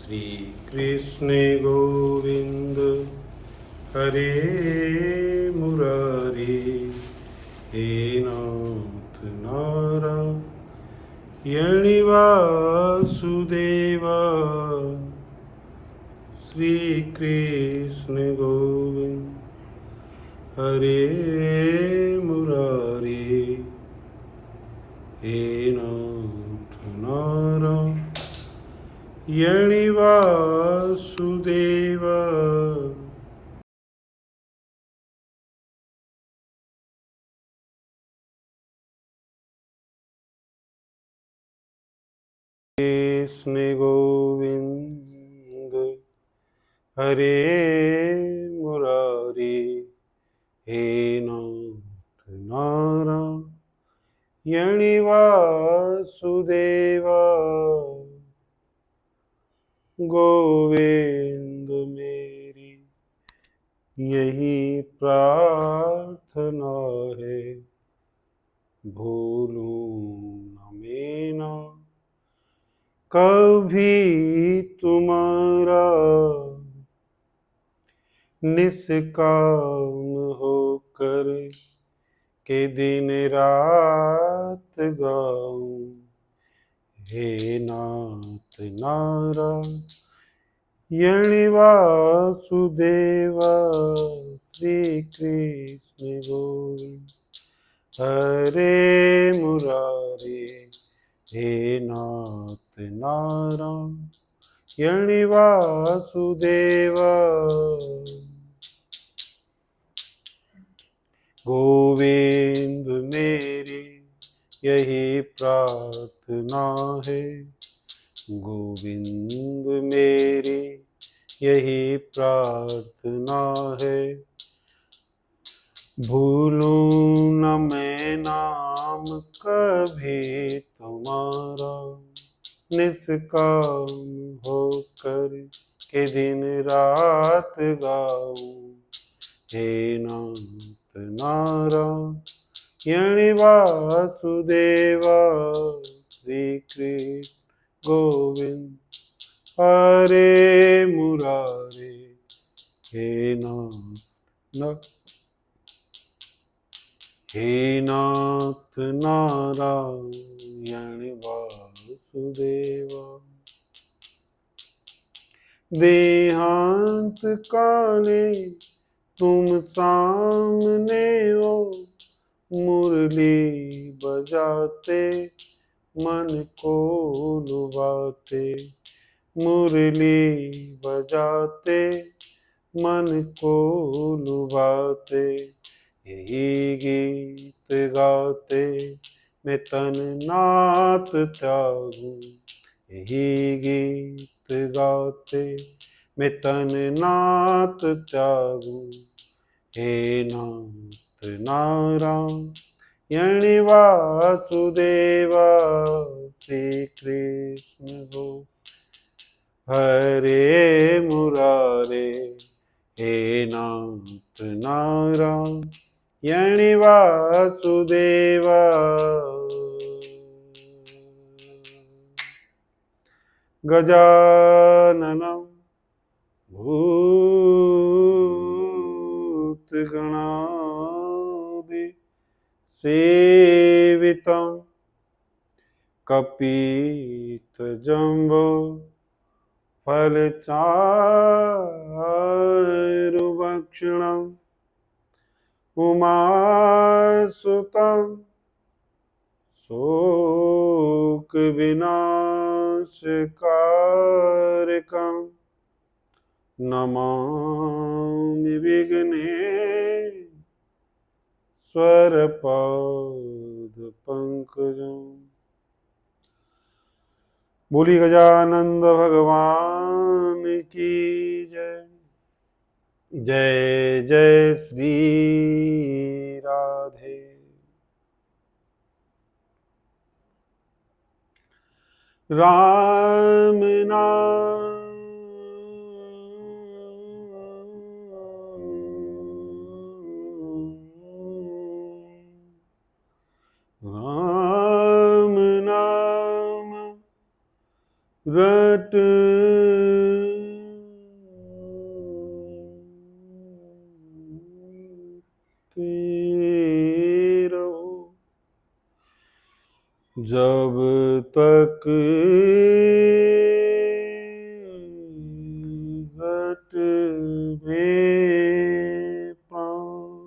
श्री कृष्ण गोविंद हरे मुरारी, हे नाथ नारायण वासुदेवा। श्री कृष्ण गोविंद हरे मुरारी, हे नाथ नारायण वासुदेवा। कृष्ण गोविंद हरे मुरारी, हे नाथ नारायण वासुदेवा। गोविंद मेरी यही प्रार्थना है, भूलूं न मैं ना कभी तुम्हारा, निष्काम होकर के दिन रात गाऊं, हे नाथ नारायण वासुदेवा। श्री कृष्ण गोविंद हरे मुरारी, हे नाथ नारायण वासुदेवा। गोविंद मेरी यही प्रार्थना है, गोविंद मेरी यही प्रार्थना है, भूलूं न मैं नाम कभी तुम्हारा, निष्काम होकर के दिन रात गाऊं, हे नाथ नारायण वासुदेवा। श्री कृष्ण गोविंद हरे मुरारी, हे नाथ नारायण वासुदेवा। देहांत काले तुम सामने हो, मुरली बजाते मन को लुभाते, मुरली बजाते मन को लुभाते, यही गीत गाते मैं तन नाथ त्यागूं, यही गीत गाते मैं तन नाथ त्यागूं, हे नाथ नारायण वासुदेवा। श्री कृष्ण गो हरे मुरारे, हे नाथ नारायण वासुदेवा। गजाननं भूतगणादि सेवितं, कपितजम्बो फलचारुभक्षणम्, उमासुतं शोकविनाशकारकं, नमामि विघ्नेश्वरपादपङ्कजम्। बोली गजानंद भगवान की जय। जय जय श्री राधे। राम नाम राम नाम रट रहो जब तक घट में प्राण।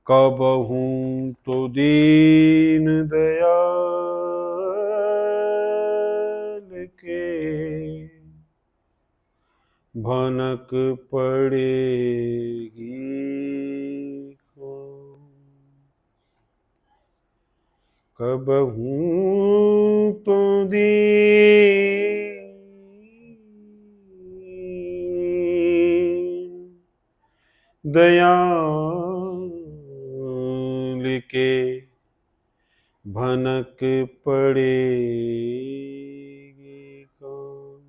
कबहूँ तो दीन दयाल के भनक पड़ेगी को। कबहूँ तो दीन दयाल के भनक पड़ेगी कौन।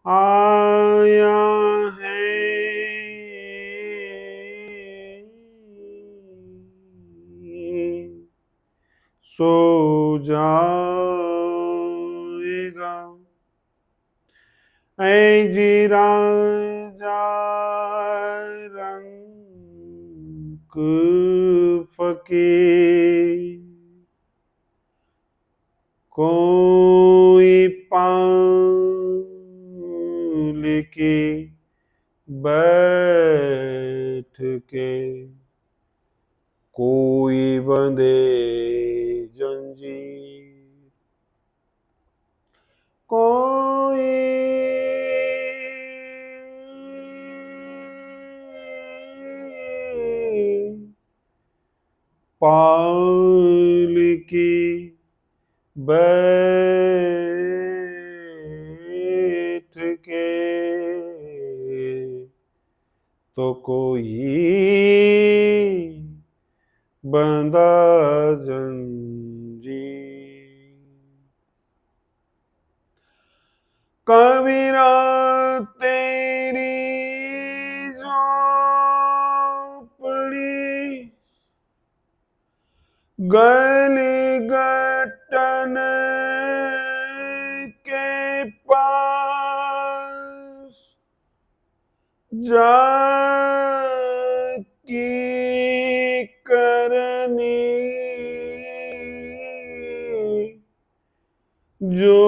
आया है सो जाएगा, ऐ जी राजा रंग फकीर। कोई पाल के बैठ के, कोई बंधे जंजीर। कोई पाल की बैठ के, तो कोई बंधा जंजीर। कबीरा तेरी झोपड़ी गलगटन के पास जाकी करनी जो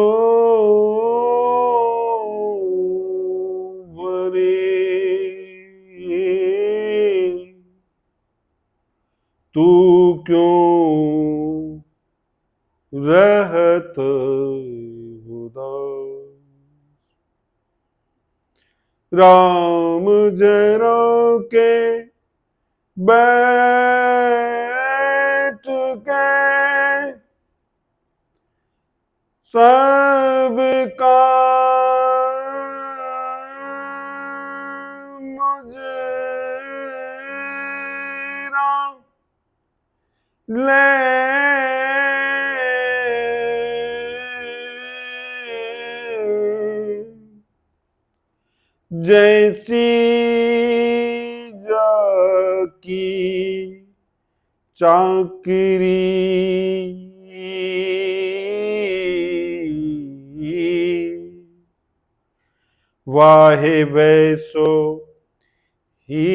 तू क्यों रहत उदास। राम जरा के बैठ के सबका ले जैसी जाकी चाकरी वाहे वैसो ही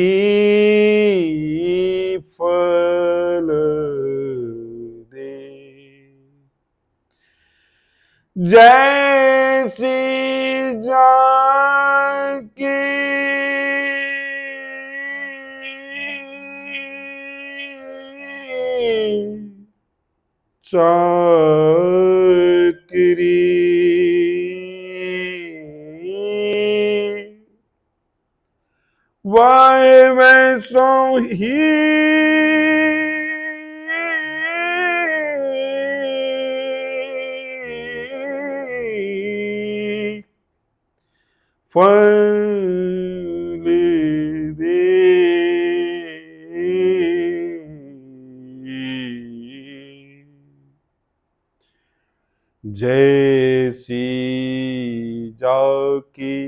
फल दे। जैसी जाकी चाकरी वाहे वैसो ही फल दे। जैसी जाकी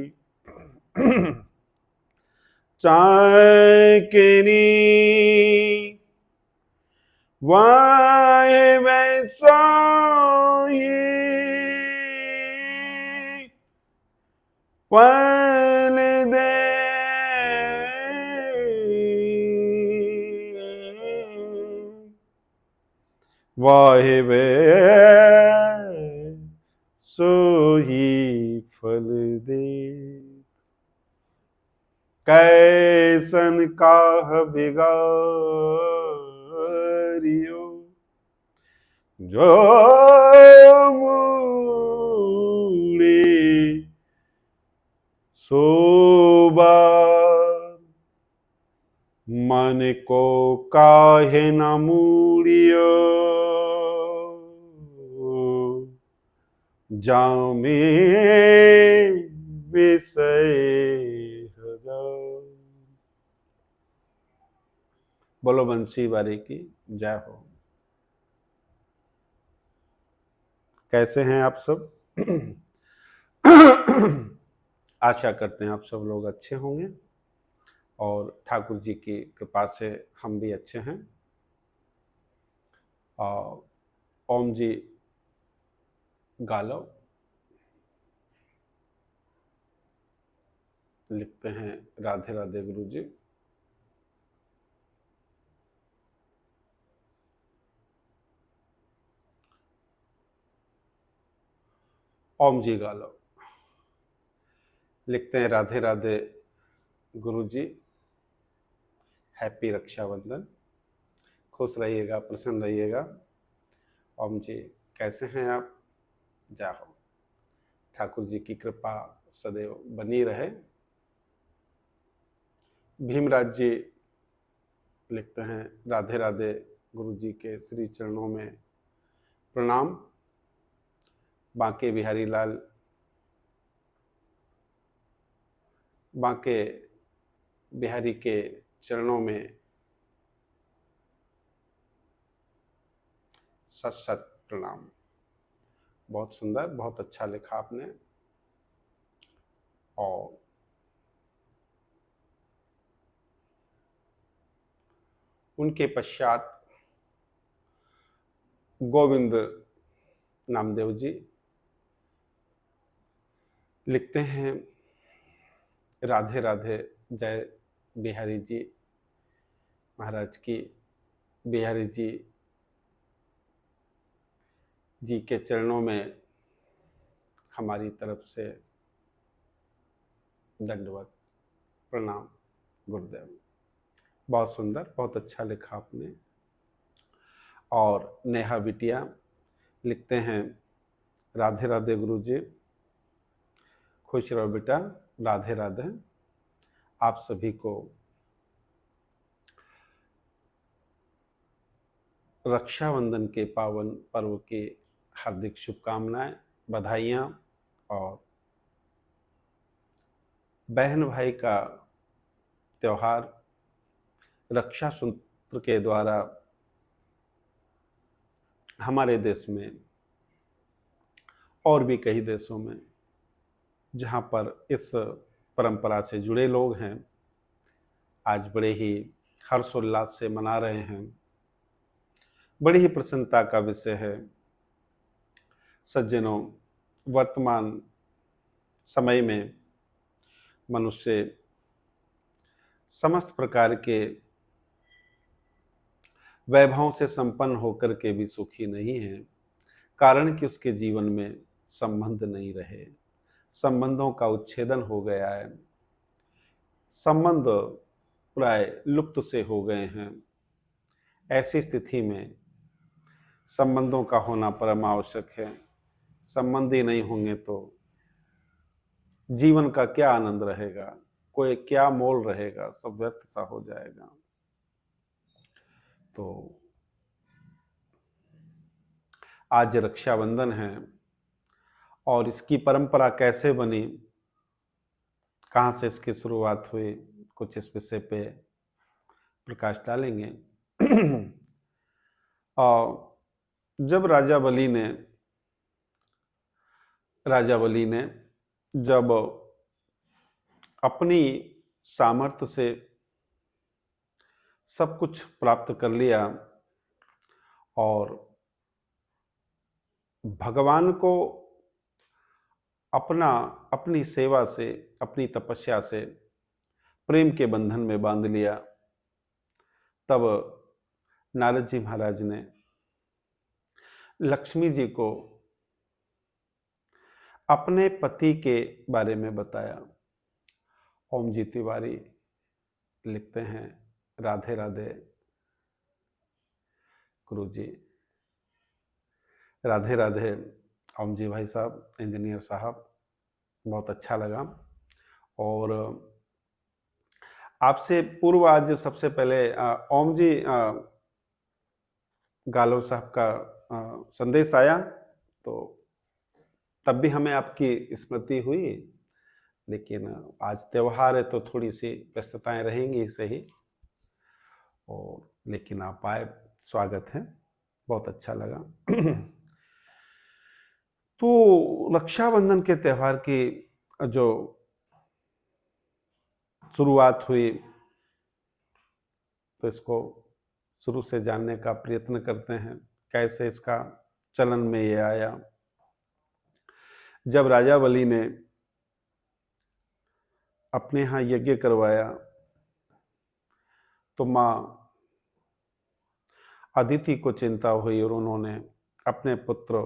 चाकरी वाहे वाहे मैं सोही फल दे, वाहे वे सोही फल दे। कैसन काह बिगारियो जो मूड़ी सोबार, मन को काहे न मूड़ियो जामे विषय हजार। बोलो बंसी वाले की जय हो। कैसे हैं आप सब? आशा करते हैं आप सब लोग अच्छे होंगे और ठाकुर जी की कृपा से हम भी अच्छे हैं। ओम जी गालो लिखते हैं राधे राधे गुरु जी। ओम जी गालो लिखते हैं राधे राधे गुरु जी। हैप्पी रक्षाबंधन। खुश रहिएगा, प्रसन्न रहिएगा। ओम जी कैसे हैं आप? जय हो। ठाकुर जी की कृपा सदैव बनी रहे। भीमराज जी लिखते हैं राधे राधे गुरु जी के श्री चरणों में प्रणाम। बांके बिहारी लाल बांके बिहारी के चरणों में सत सत प्रणाम। बहुत सुंदर, बहुत अच्छा लिखा आपने। और उनके पश्चात गोविंद नामदेव जी लिखते हैं राधे राधे जय बिहारी जी महाराज की। बिहारी जी के चरणों में हमारी तरफ से दंडवत प्रणाम गुरुदेव। बहुत सुंदर, बहुत अच्छा लिखा आपने। और नेहा बिटिया लिखते हैं राधे राधे गुरु जी। खुश रहो बेटा, राधे राधे। आप सभी को रक्षाबंधन के पावन पर्व की हार्दिक शुभकामनाएं, बधाइयाँ। और बहन भाई का त्योहार रक्षा सूत्र के द्वारा हमारे देश में और भी कई देशों में जहाँ पर इस परंपरा से जुड़े लोग हैं, आज बड़े ही हर्षोल्लास से मना रहे हैं। बड़ी ही प्रसन्नता का विषय है। सज्जनों, वर्तमान समय में मनुष्य समस्त प्रकार के वैभवों से संपन्न होकर के भी सुखी नहीं है। कारण कि उसके जीवन में संबंध नहीं रहे, संबंधों का उच्छेदन हो गया है, संबंध प्राय लुप्त से हो गए हैं। ऐसी स्थिति में संबंधों का होना परम आवश्यक है। संबंध ही नहीं होंगे तो जीवन का क्या आनंद रहेगा, कोई क्या मोल रहेगा, सब व्यर्थ सा हो जाएगा। तो आज रक्षाबंधन है और इसकी परंपरा कैसे बनी, कहाँ से इसकी शुरुआत हुई, कुछ इस विषय पे प्रकाश डालेंगे। और जब राजा बलि ने जब अपनी सामर्थ्य से सब कुछ प्राप्त कर लिया और भगवान को अपनी सेवा से, अपनी तपस्या से प्रेम के बंधन में बांध लिया, तब नारद जी महाराज ने लक्ष्मी जी को अपने पति के बारे में बताया। ओम जी तिवारी लिखते हैं, राधे राधे गुरु जी, राधे राधे ओम जी भाई साहब, इंजीनियर साहब, बहुत अच्छा लगा। और आपसे पूर्व आज सबसे पहले ओम जी गालो साहब का संदेश आया, तो तब भी हमें आपकी स्मृति हुई, लेकिन आज त्योहार है तो थोड़ी सी व्यस्तताएं रहेंगी सही, और लेकिन आप आए, स्वागत है, बहुत अच्छा लगा। तो रक्षाबंधन के त्यौहार की जो शुरुआत हुई, तो इसको शुरू से जानने का प्रयत्न करते हैं, कैसे इसका चलन में ये आया। जब राजा बलि ने अपने यहाँ यज्ञ करवाया, तो माँ अदिति को चिंता हुई और उन्होंने अपने पुत्र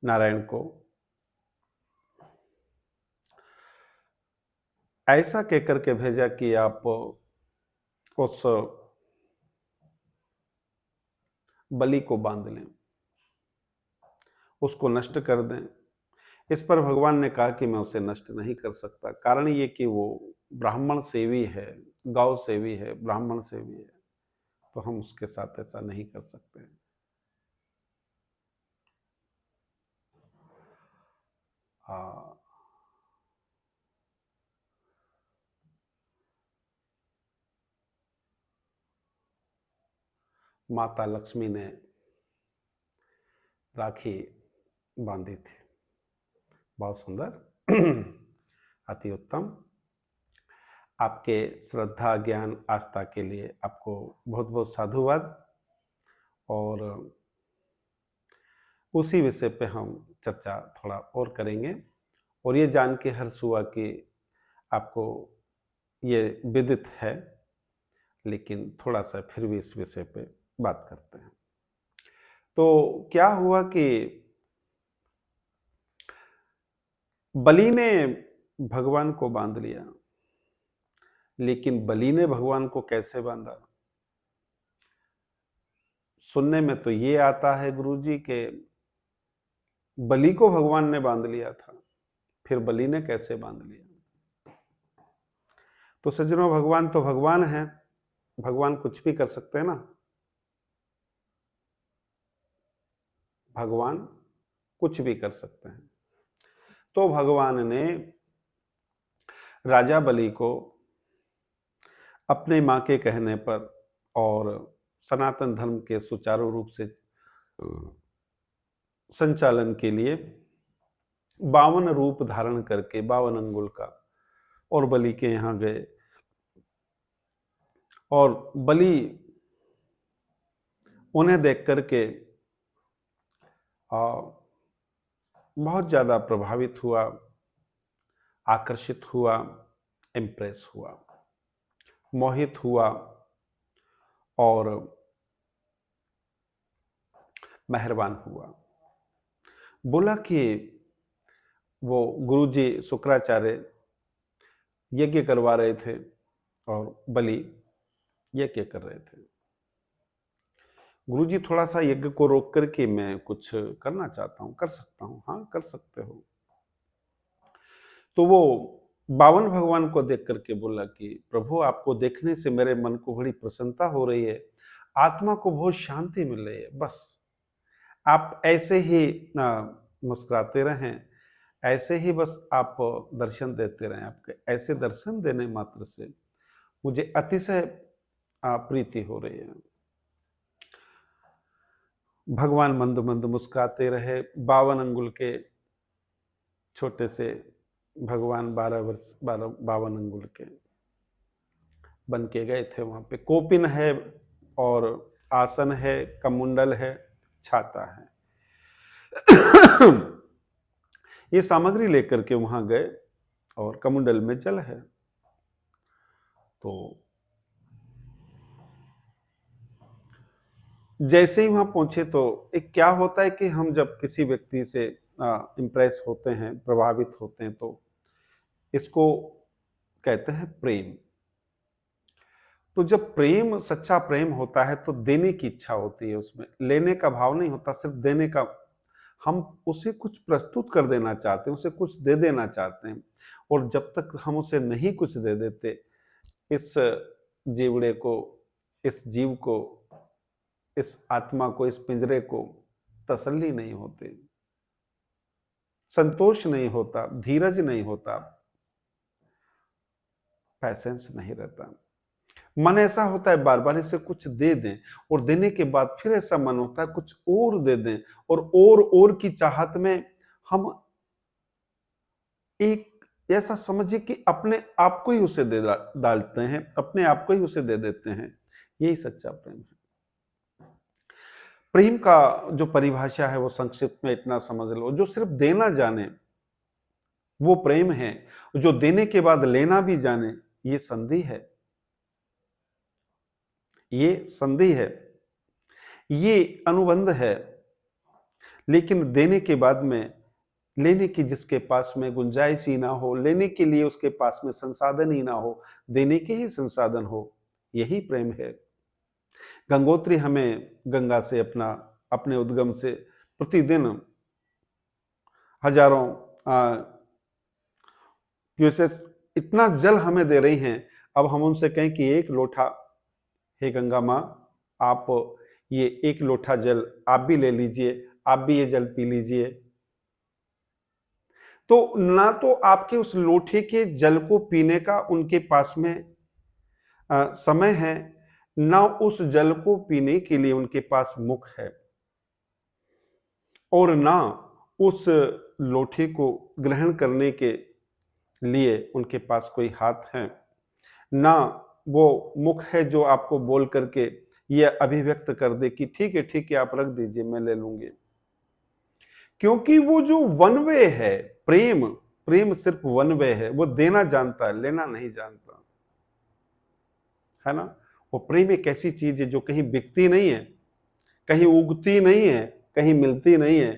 नारायण को ऐसा कहकर के भेजा कि आप उस बलि को बांध लें, उसको नष्ट कर दें। इस पर भगवान ने कहा कि मैं उसे नष्ट नहीं कर सकता, कारण ये कि वो ब्राह्मण सेवी है, गौ सेवी है, ब्राह्मण सेवी है, तो हम उसके साथ ऐसा नहीं कर सकते। माता लक्ष्मी ने राखी बांधी थी, बहुत सुंदर, अति उत्तम। आपके श्रद्धा, ज्ञान, आस्था के लिए आपको बहुत बहुत साधुवाद। और उसी विषय पे हम चर्चा थोड़ा और करेंगे। और ये जान के हर्ष हुआ कि आपको ये विदित है, लेकिन थोड़ा सा फिर भी इस विषय पे बात करते हैं। तो क्या हुआ कि बलि ने भगवान को बांध लिया, लेकिन बलि ने भगवान को कैसे बांधा? सुनने में तो ये आता है गुरुजी के बलि को भगवान ने बांध लिया था, फिर बलि ने कैसे बांध लिया? तो सज्जनों, भगवान तो भगवान है, भगवान कुछ भी कर सकते हैं ना। भगवान कुछ भी कर सकते हैं। तो भगवान ने राजा बलि को अपने मां के कहने पर और सनातन धर्म के सुचारू रूप से संचालन के लिए 52 रूप धारण करके 52 अंगुल का और बलि के यहां गए, और बलि उन्हें देख करके बहुत ज्यादा प्रभावित हुआ, आकर्षित हुआ, इम्प्रेस हुआ, मोहित हुआ और मेहरबान हुआ। बोला कि वो गुरुजी शुक्राचार्य यज्ञ करवा रहे थे और बलि यज्ञ कर रहे थे। गुरुजी, थोड़ा सा यज्ञ को रोक करके मैं कुछ करना चाहता हूं, कर सकता हूं? हाँ, कर सकते हो। तो वो 52 भगवान को देख करके बोला कि प्रभु, आपको देखने से मेरे मन को बड़ी प्रसन्नता हो रही है, आत्मा को बहुत शांति मिल रही है। बस आप ऐसे ही मुस्कुराते रहें, ऐसे ही बस आप दर्शन देते रहें। आपके ऐसे दर्शन देने मात्र से मुझे अतिशय प्रीति हो रही है। भगवान मंद मंद मुस्कुराते रहे। 52 अंगुल के छोटे से भगवान 52 अंगुल के बन के गए थे। वहां पे कोपिन है और आसन है, कमुंडल है, छाता है। ये सामग्री लेकर के वहां गए और कमंडल में जल है। तो जैसे ही वहां पहुंचे तो एक क्या होता है कि हम जब किसी व्यक्ति से इम्प्रेस होते हैं, प्रभावित होते हैं, तो इसको कहते हैं प्रेम। तो जब प्रेम, सच्चा प्रेम होता है तो देने की इच्छा होती है, उसमें लेने का भाव नहीं होता, सिर्फ देने का। हम उसे कुछ प्रस्तुत कर देना चाहते हैं, उसे कुछ दे देना चाहते हैं। और जब तक हम उसे नहीं कुछ दे देते, इस जीवड़े को, इस जीव को, इस आत्मा को, इस पिंजरे को तसल्ली नहीं होती, संतोष नहीं होता, धीरज नहीं होता, पैसेंस नहीं रहता। मन ऐसा होता है बार बार इसे कुछ दे दें, और देने के बाद फिर ऐसा मन होता है कुछ और दे दें, और की चाहत में हम एक ऐसा समझिए कि अपने आप को ही उसे दे डालते हैं, अपने आप को ही उसे दे देते हैं। यही सच्चा प्रेम है। प्रेम का जो परिभाषा है वो संक्षिप्त में इतना समझ लो, जो सिर्फ देना जाने वो प्रेम है, जो देने के बाद लेना भी जाने ये संधि है। ये संधि है, ये अनुबंध है। लेकिन देने के बाद में लेने की जिसके पास में गुंजाइश ही ना हो, लेने के लिए उसके पास में संसाधन ही ना हो, देने के ही संसाधन हो, यही प्रेम है। गंगोत्री हमें गंगा से अपने उद्गम से प्रतिदिन हजारों क्यूसेस इतना जल हमें दे रही हैं। अब हम उनसे कहें कि एक लोटा, हे गंगा माँ, आप ये एक लोटा जल आप भी ले लीजिए, आप भी ये जल पी लीजिए, तो ना तो आपके उस लोटे के जल को पीने का उनके पास में समय है, ना उस जल को पीने के लिए उनके पास मुख है, और ना उस लोटे को ग्रहण करने के लिए उनके पास कोई हाथ है, ना वो मुख है जो आपको बोल करके ये अभिव्यक्त कर दे कि ठीक है आप रख दीजिए, मैं ले लूंगी। क्योंकि वो जो वन वे है, प्रेम प्रेम सिर्फ वन वे है, वो देना जानता है, लेना नहीं जानता, है ना। वो प्रेम एक ऐसी चीज है जो कहीं बिकती नहीं है, कहीं उगती नहीं है, कहीं मिलती नहीं है,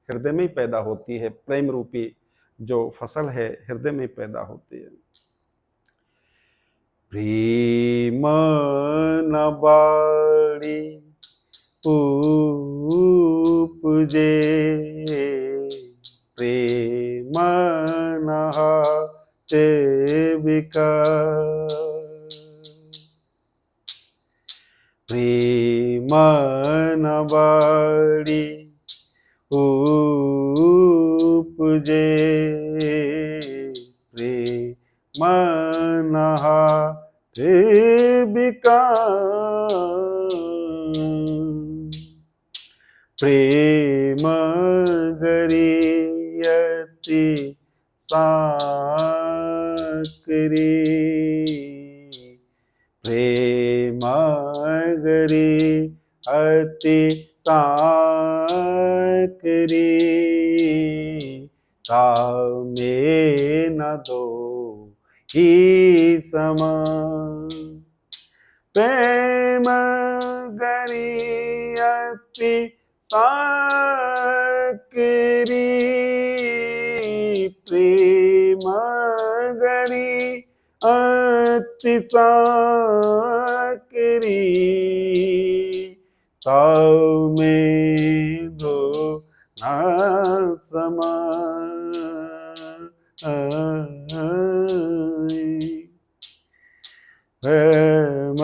हृदय में ही पैदा होती है। प्रेम रूपी जो फसल है हृदय में पैदा होती है। प्रेम न बाड़ी उपजे, प्रेम नहाते विकार, प्रेम न बाड़ी उपजे, प्रेम नहाते विकार, प्रेम गरियति साकरी, प्रेम गरी अति साकरी, तामे न दो ही समान, प्रेम गरियति साकरी, प्रेम गरी अति साकरी, ताव में दो ना समान, प्रेम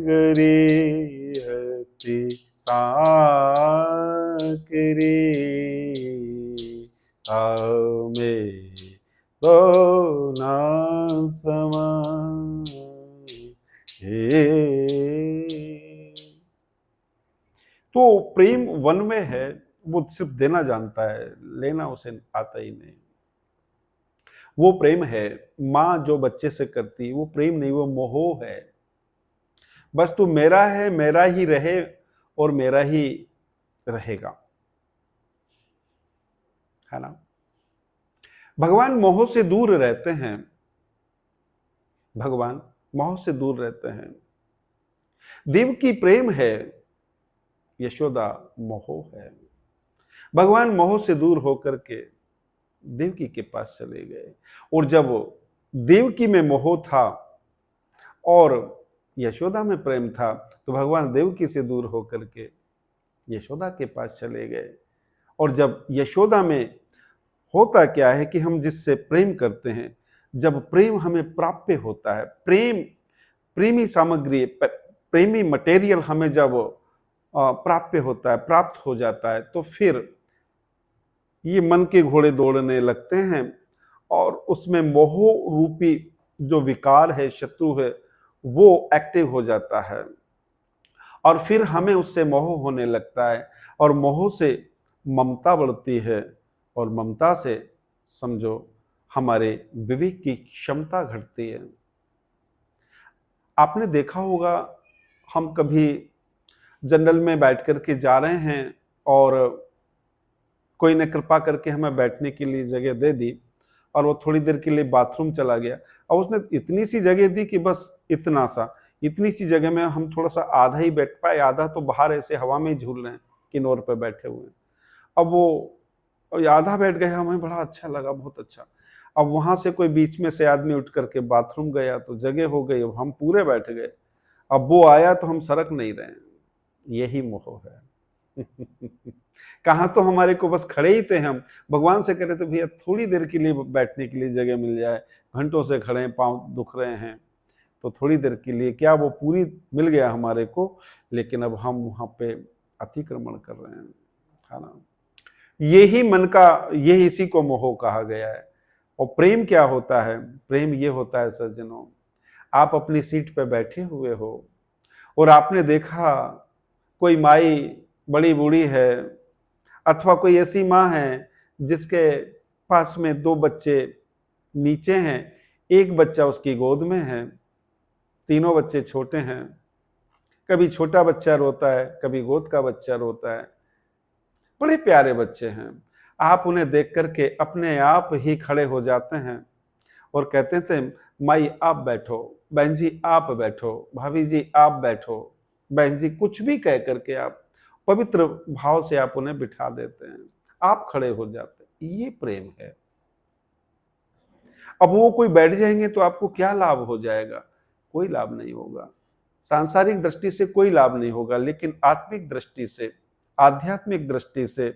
गरियति साकरी, ताव में दो ना समान। तो प्रेम वन में है, वो सिर्फ देना जानता है, लेना उसे आता ही नहीं। वो प्रेम है माँ जो बच्चे से करती, वो प्रेम नहीं, वो मोह है। बस तू मेरा है, मेरा ही रहे और मेरा ही रहेगा, है ना। भगवान मोह से दूर रहते हैं, भगवान मोह से दूर रहते हैं। देव की प्रेम है, यशोदा मोह है। भगवान मोह से दूर होकर के देवकी के पास चले गए, और जब देवकी में मोह था और यशोदा में प्रेम था, तो भगवान देवकी से दूर होकर के यशोदा के पास चले गए। और जब यशोदा में होता क्या है कि हम जिससे प्रेम करते हैं, जब प्रेम हमें प्राप्य होता है, प्रेमी सामग्री, प्रेमी मटेरियल हमें जब प्राप्य होता है, प्राप्त हो जाता है, तो फिर ये मन के घोड़े दौड़ने लगते हैं, और उसमें मोह रूपी जो विकार है, शत्रु है, वो एक्टिव हो जाता है, और फिर हमें उससे मोह होने लगता है, और मोह से ममता बढ़ती है, और ममता से समझो हमारे विवेक की क्षमता घटती है। आपने देखा होगा, हम कभी जनरल में बैठ कर के जा रहे हैं, और कोई ने कृपा करके हमें बैठने के लिए जगह दे दी, और वो थोड़ी देर के लिए बाथरूम चला गया, और उसने इतनी सी जगह दी कि बस इतनी सी जगह में हम थोड़ा सा आधा ही बैठ पाए, आधा तो बाहर ऐसे हवा में ही झूल रहे हैं, किनारे पे बैठे हुए हैं। अब वो आधा बैठ गए, हमें बड़ा अच्छा लगा, बहुत अच्छा। अब वहां से कोई बीच में से आदमी उठ करके बाथरूम गया, तो जगह हो गई, अब हम पूरे बैठ गए। अब वो आया तो हम सरक नहीं रहे। यही मोह है। कहाँ तो हमारे को बस खड़े ही थे हम, भगवान से कह रहे थे भैया थोड़ी देर के लिए बैठने के लिए जगह मिल जाए, घंटों से खड़े हैं, पाँव दुख रहे हैं, तो थोड़ी देर के लिए क्या, वो पूरी मिल गया हमारे को, लेकिन अब हम वहाँ पे अतिक्रमण कर रहे हैं, है ना। यही मन का, यही इसी को मोह कहा गया है। और प्रेम क्या होता है? प्रेम ये होता है सज्जनों, आप अपनी सीट पे बैठे हुए हो, और आपने देखा कोई माई बड़ी बूढ़ी है, अथवा कोई ऐसी माँ है जिसके पास में 2 बच्चे नीचे हैं, 1 बच्चा उसकी गोद में है, तीनों बच्चे छोटे हैं, कभी छोटा बच्चा रोता है, कभी गोद का बच्चा रोता है, बड़े प्यारे बच्चे हैं। आप उन्हें देख करके अपने आप ही खड़े हो जाते हैं, और कहते थे माई आप बैठो, बहन जी आप बैठो, भाभी जी आप बैठो, बहन जी, कुछ भी कह करके आप पवित्र भाव से आप उन्हें बिठा देते हैं, आप खड़े हो जाते हैं। ये प्रेम है। अब वो कोई बैठ जाएंगे तो आपको क्या लाभ हो जाएगा? कोई लाभ नहीं होगा, सांसारिक दृष्टि से कोई लाभ नहीं होगा, लेकिन आत्मिक दृष्टि से, आध्यात्मिक दृष्टि से,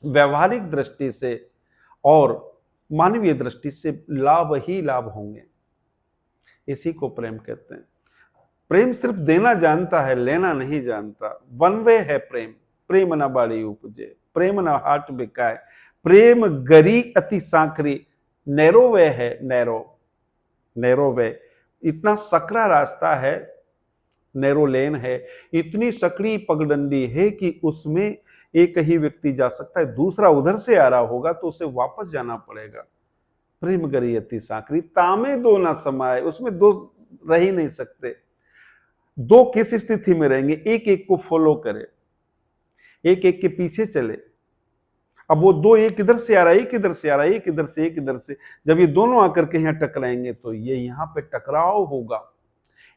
व्यवहारिक दृष्टि से और मानवीय दृष्टि से लाभ ही लाभ होंगे। इसी को प्रेम कहते हैं। प्रेम सिर्फ देना जानता है, लेना नहीं जानता। वन वे है प्रेम, प्रेम न बाड़ी उपजे, प्रेम न हाट बिकाए, प्रेम गरी अति सांकरी, नैरो वे है, नैरो वे, इतना सकरा रास्ता है, नैरो लेन है, इतनी सकड़ी पगडंडी है कि उसमें एक ही व्यक्ति जा सकता है, दूसरा उधर से आ रहा होगा तो उसे वापस जाना पड़ेगा। प्रेम गरी अति सांकरी, तामे दो ना समाये, उसमें दो रह ही नहीं सकते। दो किस स्थिति में रहेंगे? एक एक को फॉलो करे, एक एक के पीछे चले। अब वो दो, एक इधर से आ रहा है, एक इधर से आ रहा है, एक इधर से, एक इधर से, जब ये दोनों आकर के यहाँ टकराएंगे तो ये यहाँ पे टकराव होगा।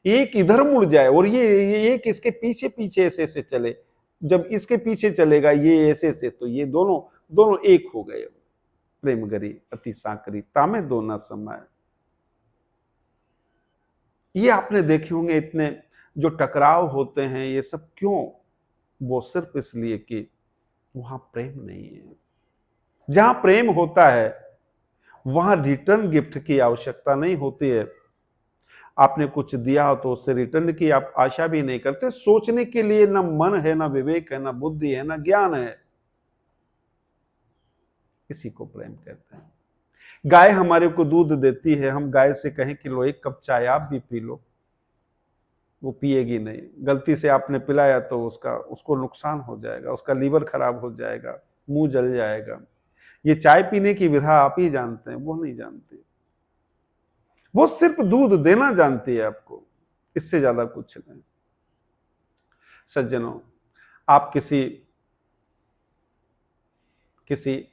एक इधर मुड़ जाए और ये एक इसके पीछे पीछे ऐसे ऐसे चले, जब इसके पीछे चलेगा ये ऐसे ऐसे, तो ये दोनों एक हो गए। प्रेम गरी अति सांकरी, तामे दो ना समाये। ये आपने देखे होंगे, इतने जो टकराव होते हैं ये सब क्यों? वो सिर्फ इसलिए कि वहां प्रेम नहीं है। जहां प्रेम होता है वहां रिटर्न गिफ्ट की आवश्यकता नहीं होती है। आपने कुछ दिया हो तो उससे रिटर्न की आप आशा भी नहीं करते। सोचने के लिए ना मन है, ना विवेक है, ना बुद्धि है, ना ज्ञान है। इसी को प्रेम कहते हैं। गाय हमारे को दूध देती है, हम गाय से कहें कि लो 1 कप चाय आप भी पी लो, वो पिएगी नहीं। गलती से आपने पिलाया तो उसको नुकसान हो जाएगा, उसका लीवर खराब हो जाएगा, मुंह जल जाएगा। ये चाय पीने की विधा आप ही जानते हैं, वो नहीं जानती। वो सिर्फ दूध देना जानती है आपको, इससे ज्यादा कुछ नहीं। सज्जनों, आप किसी किसी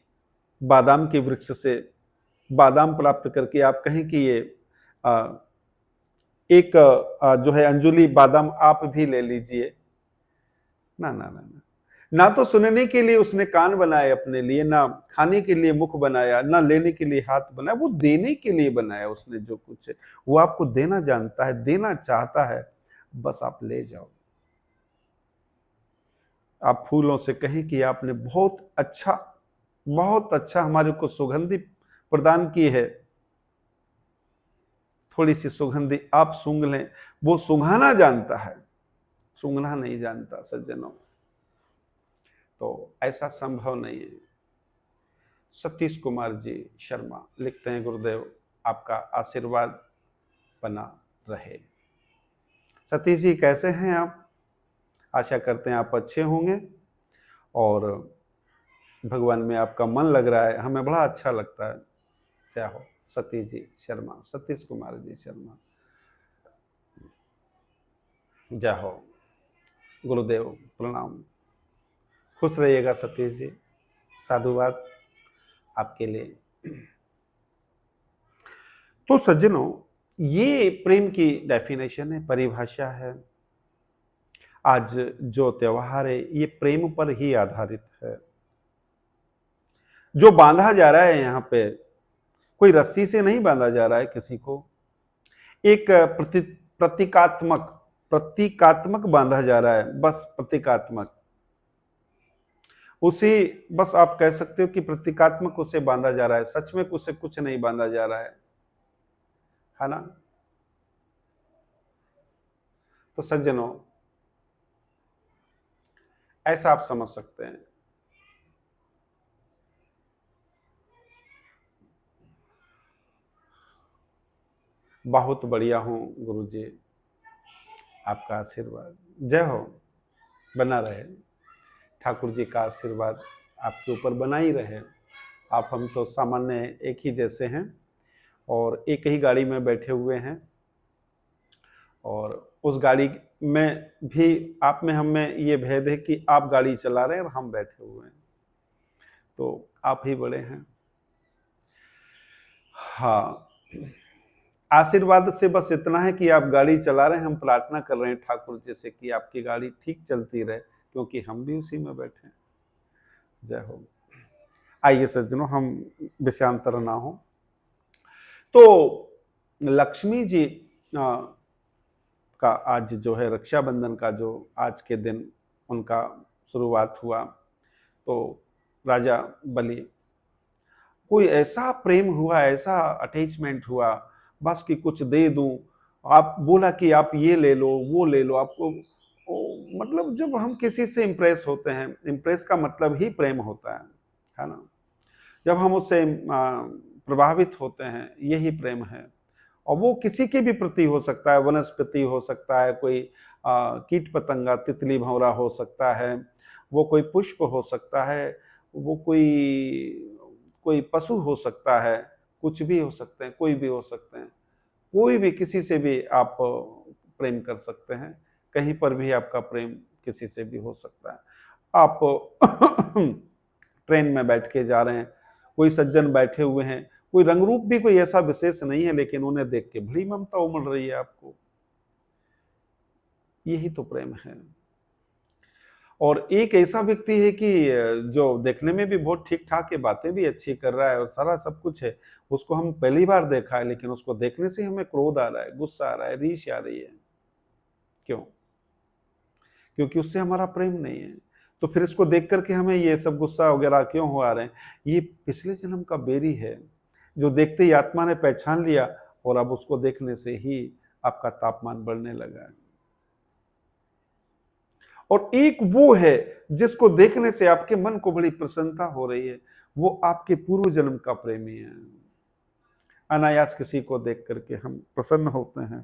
बादाम के वृक्ष से बादाम प्राप्त करके आप कहें कि ये एक जो है अंजुली बादाम आप भी ले लीजिए। ना ना ना ना, ना तो सुनने के लिए उसने कान बनाए अपने लिए, ना खाने के लिए मुख बनाया, ना लेने के लिए हाथ बनाया, वो देने के लिए बनाया उसने। जो कुछ है वो आपको देना जानता है, देना चाहता है, बस आप ले जाओ। आप फूलों से कहें कि आपने बहुत अच्छा हमारे को सुगंधि प्रदान की है, थोड़ी सी सुगंधि आप सूंघ लें। वो सूंघाना जानता है, सूंघना नहीं जानता सज्जनों। तो ऐसा संभव नहीं है। सतीश कुमार जी शर्मा लिखते हैं, गुरुदेव आपका आशीर्वाद बना रहे। सतीश जी कैसे हैं आप? आशा करते हैं आप अच्छे होंगे और भगवान में आपका मन लग रहा है, हमें बड़ा अच्छा लगता है। क्या हो सतीश जी शर्मा, सतीश कुमार जी शर्मा, जय हो। गुरुदेव प्रणाम। खुश रहिएगा सतीश जी, साधुवाद आपके लिए। तो सज्जनों, ये प्रेम की डेफिनेशन है, परिभाषा है। आज जो त्योहार है ये प्रेम पर ही आधारित है। जो बांधा जा रहा है यहाँ पे, कोई रस्सी से नहीं बांधा जा रहा है किसी को, एक प्रतीकात्मक प्रतीकात्मक बांधा जा रहा है, बस प्रतीकात्मक। उसे बस आप कह सकते हो कि प्रतीकात्मक उसे बांधा जा रहा है, सच में उसे कुछ नहीं बांधा जा रहा है ना। तो सज्जनों, ऐसा आप समझ सकते हैं। बहुत बढ़िया हूं गुरुजी, आपका आशीर्वाद जय हो, बना रहे। ठाकुर जी का आशीर्वाद आपके ऊपर बना ही रहे। आप हम तो सामान्य एक ही जैसे हैं और एक ही गाड़ी में बैठे हुए हैं, और उस गाड़ी में भी आप में हम में ये भेद है कि आप गाड़ी चला रहे हैं और हम बैठे हुए हैं, तो आप ही बड़े हैं। हाँ, आशीर्वाद से बस इतना है कि आप गाड़ी चला रहे हैं, हम प्रार्थना कर रहे हैं ठाकुर जी से कि आपकी गाड़ी ठीक चलती रहे, क्योंकि हम भी उसी में बैठे हैं। जय हो। आइए सज्जनों, हम विषयांतर ना हो। तो लक्ष्मी जी का आज जो है रक्षाबंधन का जो आज के दिन उनका शुरुआत हुआ, तो राजा बलि, कोई ऐसा प्रेम हुआ, ऐसा अटैचमेंट हुआ, बस कि कुछ दे दूं। आप बोला कि आप ये ले लो, वो ले लो, आपको मतलब जब हम किसी से इम्प्रेस होते हैं, इम्प्रेस का मतलब ही प्रेम होता है ना। जब हम उससे प्रभावित होते हैं, यही प्रेम है। और वो किसी के भी प्रति हो सकता है, वनस्पति हो सकता है, कोई कीट पतंगा, तितली भंवरा हो सकता है, वो कोई पुष्प हो सकता है, वो कोई पशु हो सकता है, कुछ भी हो सकते हैं, कोई भी हो सकते हैं, कोई भी किसी से भी आप प्रेम कर सकते हैं, कहीं पर भी आपका प्रेम किसी से भी हो सकता है। आप ट्रेन में बैठ के जा रहे हैं, कोई सज्जन बैठे हुए हैं, कोई रंग रूप भी कोई ऐसा विशेष नहीं है, लेकिन उन्हें देख के बड़ी ममता उमड़ रही है आपको। यही तो प्रेम है। और एक ऐसा व्यक्ति है कि जो देखने में भी बहुत ठीक ठाक है, बातें भी अच्छी कर रहा है और सारा सब कुछ है, उसको हम पहली बार देखा है, लेकिन उसको देखने से हमें क्रोध आ रहा है, गुस्सा आ रहा है, रीछ आ रही है। क्यों? क्योंकि उससे हमारा प्रेम नहीं है। तो फिर इसको देख करके हमें ये सब गुस्सा वगैरह क्यों हो आ रहे हैं? ये पिछले जन्म का बेरी है, जो देखते ही आत्मा ने पहचान लिया, और अब उसको देखने से ही आपका तापमान बढ़ने लगा है। और एक वो है जिसको देखने से आपके मन को बड़ी प्रसन्नता हो रही है, वो आपके पूर्व जन्म का प्रेमी है। अनायास किसी को देख करके हम प्रसन्न होते हैं।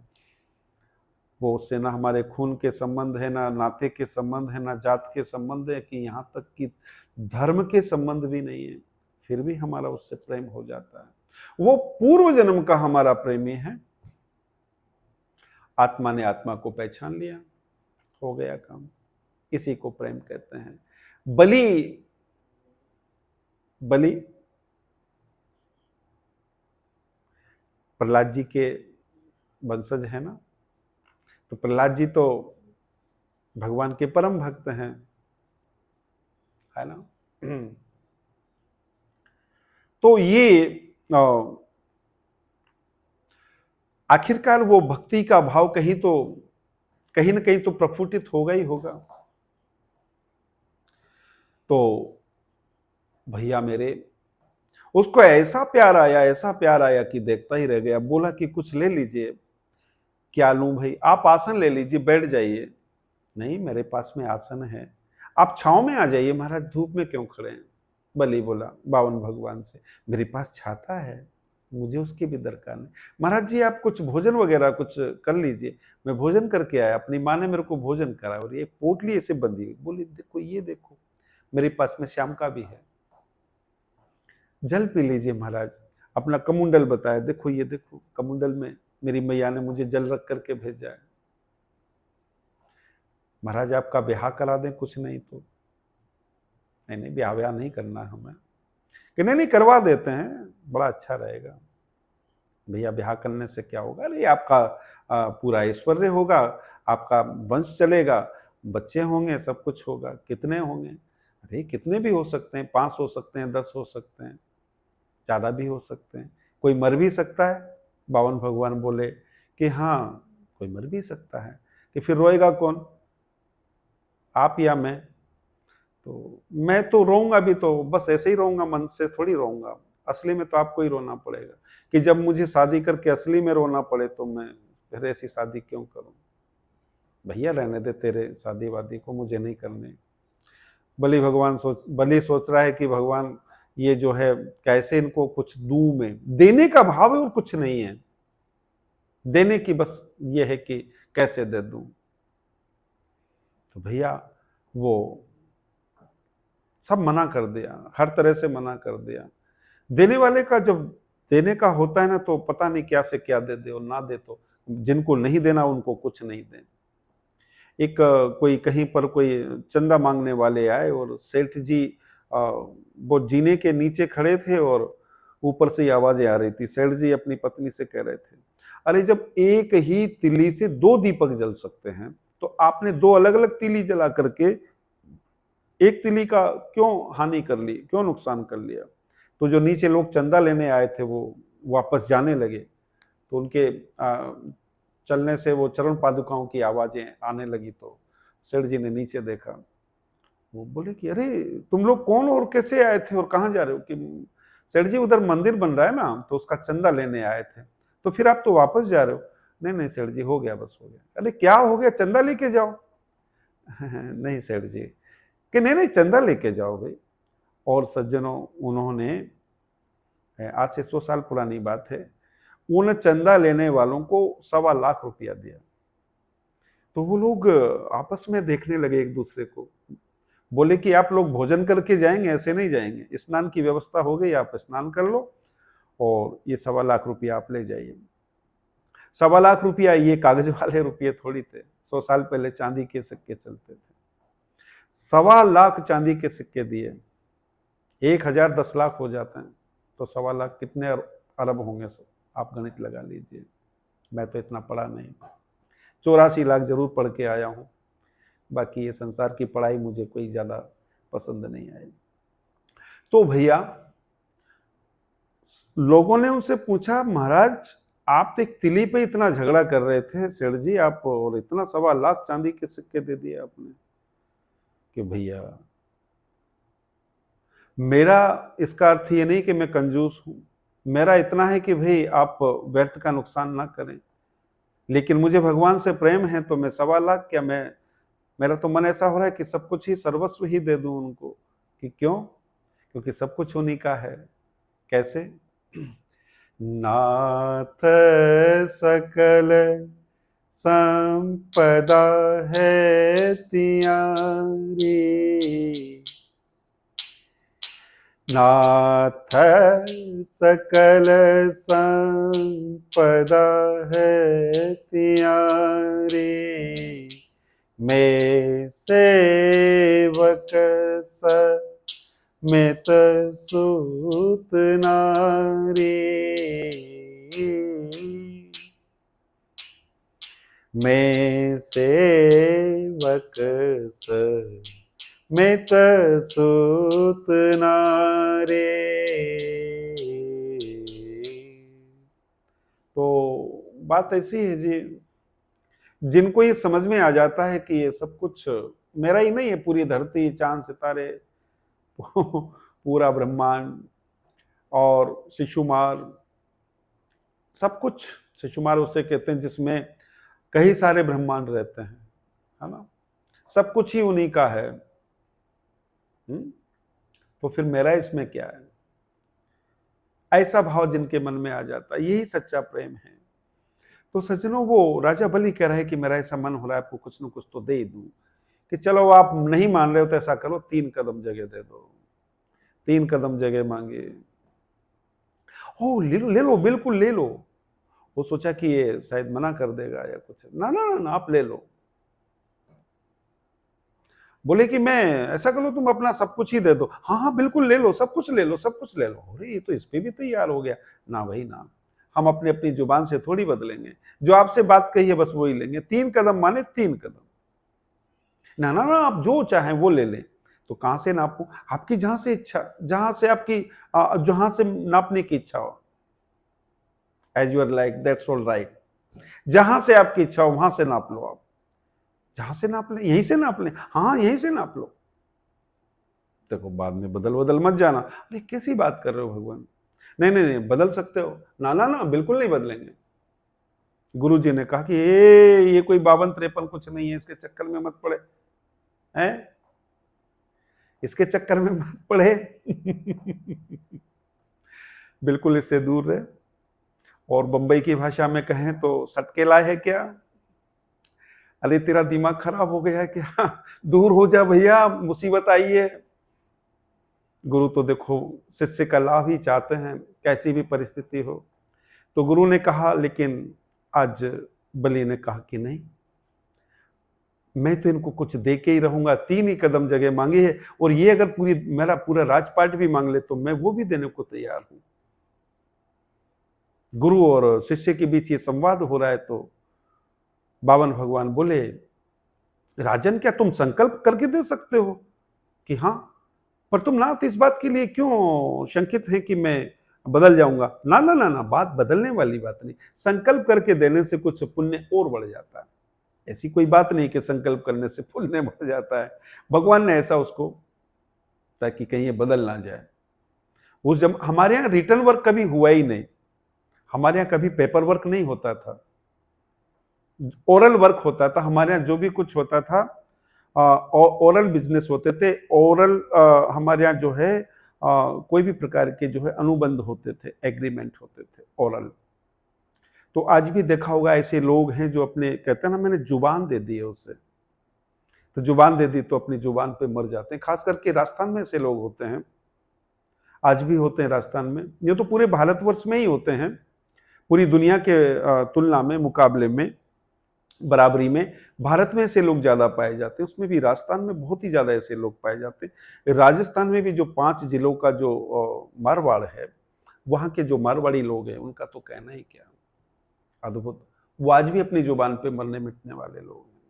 वो उससे ना हमारे खून के संबंध है, ना नाते के संबंध है, ना जात के संबंध है, कि यहाँ तक कि धर्म के संबंध भी नहीं है, फिर भी हमारा उससे प्रेम हो जाता है। वो पूर्व जन्म का हमारा प्रेमी है। आत्मा ने आत्मा को पहचान लिया, हो गया काम। इसी को प्रेम कहते हैं। बलि बलि प्रहलाद जी के वंशज है ना, तो प्रहलाद जी तो भगवान के परम भक्त हैं, है ना। तो ये आखिरकार वो भक्ति का भाव कहीं ना कहीं तो प्रफुल्लित होगा ही होगा। तो भैया मेरे, उसको ऐसा प्यार आया कि देखता ही रह गया। बोला कि कुछ ले लीजिए। क्या लूं भाई? आप आसन ले लीजिए, बैठ जाइए। नहीं, मेरे पास में आसन है, आप छांव में आ जाइए महाराज, धूप में क्यों खड़े हैं? बलि बोला बावन भगवान से, मेरे पास छाता है, मुझे उसकी भी दरकार नहीं। महाराज जी आप कुछ भोजन वगैरह कुछ कर लीजिए। मैं भोजन करके आया, अपनी माँ ने मेरे को भोजन करा, और ये पोटली ऐसे बंधी हुई। बोली देखो, ये देखो मेरे पास में श्याम का भी है, जल पी लीजिए महाराज। अपना कमुंडल बताया, देखो ये देखो कमुंडल में मेरी मैया ने मुझे जल रख करके भेजा है। महाराज आपका ब्याह करा दें, कुछ नहीं तो। नहीं, ब्याह नहीं करना हमें। कि नहीं करवा देते हैं, बड़ा अच्छा रहेगा। भैया ब्याह करने से क्या होगा? अरे आपका पूरा ऐश्वर्य होगा, आपका वंश चलेगा, बच्चे होंगे, सब कुछ होगा। कितने होंगे? अरे कितने भी हो सकते हैं, 5 हो सकते हैं, 10 हो सकते हैं, ज़्यादा भी हो सकते हैं। कोई मर भी सकता है। बावन भगवान बोले कि हाँ, कोई मर भी सकता है। कि फिर रोएगा कौन, आप या मैं? तो मैं तो रोऊंगा भी, तो बस ऐसे ही रोऊंगा, मन से थोड़ी रोऊंगा। असली में तो आपको ही रोना पड़ेगा। कि जब मुझे शादी करके असली में रोना पड़े तो मैं फिर ऐसी शादी क्यों करूं? भैया रहने दे तेरे शादी वादी को, मुझे नहीं करने। बलि सोच रहा है कि भगवान ये जो है कैसे इनको कुछ दूं मैं। देने का भाव है और कुछ नहीं है, देने की बस ये है कि कैसे दे दूं। तो भैया वो सब मना कर दिया, हर तरह से मना कर दिया। देने वाले का जब देने का होता है ना, तो पता नहीं क्या से क्या दे दे, और ना दे तो जिनको नहीं देना उनको कुछ नहीं दे। एक कोई कहीं पर कोई चंदा मांगने वाले आए, और सेठ जी वो जीने के नीचे खड़े थे, और ऊपर से आवाजें आ रही थी। सेठ जी अपनी पत्नी से कह रहे थे, अरे जब एक ही तिली से 2 दीपक जल सकते हैं, तो आपने 2 अलग अलग तिली जला करके एक तिली का क्यों हानि कर ली, क्यों नुकसान कर लिया? तो जो नीचे लोग चंदा लेने आए थे वो वापस जाने लगे। तो उनके चलने से वो चरण पादुकाओं की आवाजें आने लगी। तो सेठ जी ने नीचे देखा, वो बोले कि अरे तुम लोग कौन और कैसे आए थे और कहाँ जा रहे हो? कि सेठ जी उधर मंदिर बन रहा है ना, तो उसका चंदा लेने आए थे। तो फिर आप तो वापस जा रहे हो? नहीं सेठ जी, हो गया, बस हो गया। अरे क्या हो गया, चंदा लेके जाओ। नहीं सेठ जी, कि नहीं चंदा लेके जाओ भाई। और सज्जनों, उन्होंने, आज से 100 साल पुरानी बात है, उन चंदा लेने वालों को 1.25 लाख रुपया दिया। तो वो लोग आपस में देखने लगे एक दूसरे को। बोले कि आप लोग भोजन करके जाएंगे, ऐसे नहीं जाएंगे, स्नान की व्यवस्था हो गई, आप स्नान कर लो, और ये 1.25 लाख रुपया आप ले जाइए। 1.25 लाख रुपया ये कागज वाले रुपये थोड़ी थे। 100 साल पहले चांदी के सिक्के चलते थे। 1.25 लाख चांदी के सिक्के दिए। 1000 10 लाख हो जाते हैं, तो 1.25 लाख कितने अरब होंगे? आप गणित लगा लीजिए। मैं तो इतना पढ़ा नहीं, 84 लाख जरूर पढ़ के आया हूँ। बाकी ये संसार की पढ़ाई मुझे कोई ज्यादा पसंद नहीं आई। तो भैया लोगों ने उनसे पूछा, महाराज आप तो एक तिली पे इतना झगड़ा कर रहे थे, सेठ जी आप, और इतना 1.25 लाख चांदी के सिक्के दे दिए आपने। कि भैया मेरा इसका अर्थ ये नहीं कि मैं कंजूस हूं, मेरा इतना है कि भाई आप व्यर्थ का नुकसान ना करें। लेकिन मुझे भगवान से प्रेम है, तो मैं 1.25 लाख क्या, मैं मेरा तो मन ऐसा हो रहा है कि सब कुछ ही, सर्वस्व ही दे दूं उनको। कि क्यों? क्योंकि सब कुछ उन्हीं का है। कैसे? नाथ सकल संपदा है तियारी, नाथ सकल संपदा है तियारी, मैं सेवक मैं त सूत नारी, मैं सेवक स मैं त सूत नारे। तो बात ऐसी है जी, जिनको ये समझ में आ जाता है कि ये सब कुछ मेरा ही नहीं है, पूरी धरती, चांद, सितारे, पूरा ब्रह्मांड और शिशुमार, सब कुछ। शिशुमार उसे कहते हैं जिसमें कई सारे ब्रह्मांड रहते हैं, है ना, सब कुछ ही उन्हीं का है। तो फिर मेरा इसमें क्या है? ऐसा भाव जिनके मन में आ जाता है, यही सच्चा प्रेम है। तो सज्जनों, वो राजा बलि कह रहा है कि मेरा ऐसा मन हो रहा है आपको कुछ न कुछ तो दे दूं, कि चलो आप नहीं मान रहे हो तो ऐसा करो, 3 कदम जगह दे दो। 3 कदम जगह मांगे। ओ ले लो, बिल्कुल ले लो। वो सोचा कि ये शायद मना कर देगा या कुछ, ना ना ना, ना आप ले लो। बोले कि मैं ऐसा करो, तुम अपना सब कुछ ही दे दो। हाँ हाँ बिल्कुल ले लो, सब कुछ ले लो, सब कुछ ले लो। अरे ये तो इस पे भी तैयार हो गया। ना भाई ना, हम अपनी अपनी जुबान से थोड़ी बदलेंगे, जो आपसे बात कही है बस वही लेंगे। 3 कदम माने 3 कदम। ना ना ना, आप जो चाहें वो ले लें। तो कहां से नापू? आपकी जहां से इच्छा, जहां से आपकी जहां से नापने की इच्छा हो। As your like that's all right. जहां से आपकी इच्छा हो वहां से नाप लो। आप जहां से नाप लें, यहीं से नाप लें। हाँ यहीं से नाप लो। देखो बाद में बदल बदल मत जाना। अरे कैसी बात कर रहे हो भगवान? नहीं नहीं नहीं, बदल सकते हो। ना ना ना, बिल्कुल नहीं बदलेंगे। गुरुजी ने कहा कि ये कोई 52-53 कुछ नहीं है, इसके चक्कर में मत पड़े। हैं? इसके चक्कर में मत पड़े। बिल्कुल इससे दूर रहे। और बंबई की भाषा में कहें तो सटके लाए है क्या? अरे तेरा दिमाग खराब हो गया है क्या? दूर हो जा भैया, मुसीबत आई है। गुरु तो देखो शिष्य का लाभ ही चाहते हैं, कैसी भी परिस्थिति हो। तो गुरु ने कहा, लेकिन आज बलि ने कहा कि नहीं, मैं तो इनको कुछ दे के ही रहूंगा। 3 ही कदम जगह मांगी है, और ये अगर मेरा पूरा राजपाट भी मांग ले तो मैं वो भी देने को तैयार हूं। गुरु और शिष्य के बीच ये संवाद हो रहा है। तो बावन भगवान बोले, राजन क्या तुम संकल्प करके दे सकते हो? कि हाँ, पर तुम नाथ इस बात के लिए क्यों शंकित हैं कि मैं बदल जाऊंगा? ना ना ना ना, बात बदलने वाली बात नहीं। संकल्प करके देने से कुछ पुण्य और बढ़ जाता है। ऐसी कोई बात नहीं कि संकल्प करने से पुण्य बढ़ जाता है। भगवान ने ऐसा उसको, ताकि कहीं ये बदल ना जाए। उस जब हमारे यहाँ रिटर्न वर्क कभी हुआ ही नहीं, हमारे यहाँ कभी पेपर वर्क नहीं होता था, ओरल वर्क होता था। हमारे यहाँ जो भी कुछ होता था, ओरल बिजनेस होते थे। ओरल हमारे यहाँ जो है कोई भी प्रकार के जो है अनुबंध होते थे, एग्रीमेंट होते थे, ओरल। तो आज भी देखा होगा ऐसे लोग हैं जो अपने, कहते हैं ना, मैंने जुबान दे दी है उससे। तो जुबान दे दी तो अपनी जुबान पे मर जाते हैं। खास करके राजस्थान में ऐसे लोग होते हैं, आज भी होते हैं राजस्थान में। ये तो पूरे भारतवर्ष में ही होते हैं, पूरी दुनिया के तुलना में, मुकाबले में, बराबरी में भारत में ऐसे लोग ज्यादा पाए जाते हैं। उसमें भी राजस्थान में बहुत ही ज्यादा ऐसे लोग पाए जाते हैं। राजस्थान में भी जो 5 जिलों का जो मारवाड़ है, वहां के जो मारवाड़ी लोग हैं, उनका तो कहना ही क्या, अद्भुत। वो आज भी अपनी जुबान पे मरने मिटने वाले लोग हैं।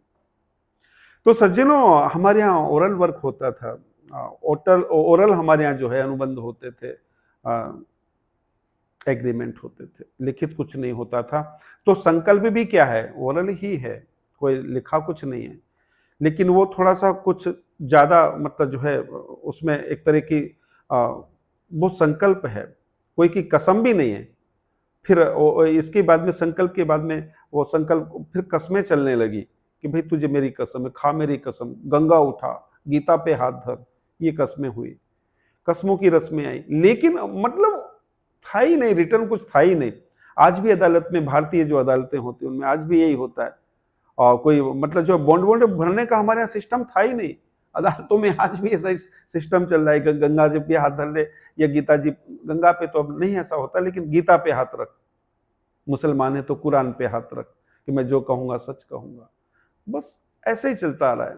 तो सज्जनों, हमारे यहाँ ओरल वर्क होता था। ओरल हमारे यहाँ जो है अनुबंध होते थे, एग्रीमेंट होते थे, लिखित कुछ नहीं होता था। तो संकल्प भी क्या है? ओरल ही है, कोई लिखा कुछ नहीं है। लेकिन वो थोड़ा सा कुछ ज्यादा, मतलब जो है उसमें एक तरह की वो संकल्प है, कोई की कसम भी नहीं है। फिर इसके बाद में, संकल्प के बाद में, वो संकल्प फिर कस्में चलने लगी कि भाई तुझे मेरी कसम है, खा मेरी कसम, गंगा उठा, गीता पे हाथ धर, ये कस्में हुई, कस्मों की रस्में आई। लेकिन मतलब था ही नहीं, रिटर्न कुछ था ही नहीं। आज भी अदालत में, भारतीय जो अदालतें होती हैं उनमें आज भी यही होता है। और कोई मतलब जो बॉन्ड वॉन्ड भरने का हमारे यहाँ सिस्टम था ही नहीं। अदालतों में आज भी ऐसा सिस्टम चल रहा है, गंगा जी पे हाथ धर ले, या गीता जी, गंगा पे तो अब नहीं ऐसा होता, लेकिन गीता पे हाथ रख, मुसलमान है तो कुरान पे हाथ रख, कि मैं जो कहूंगा सच कहूंगा। बस ऐसे ही चलता आ रहा है।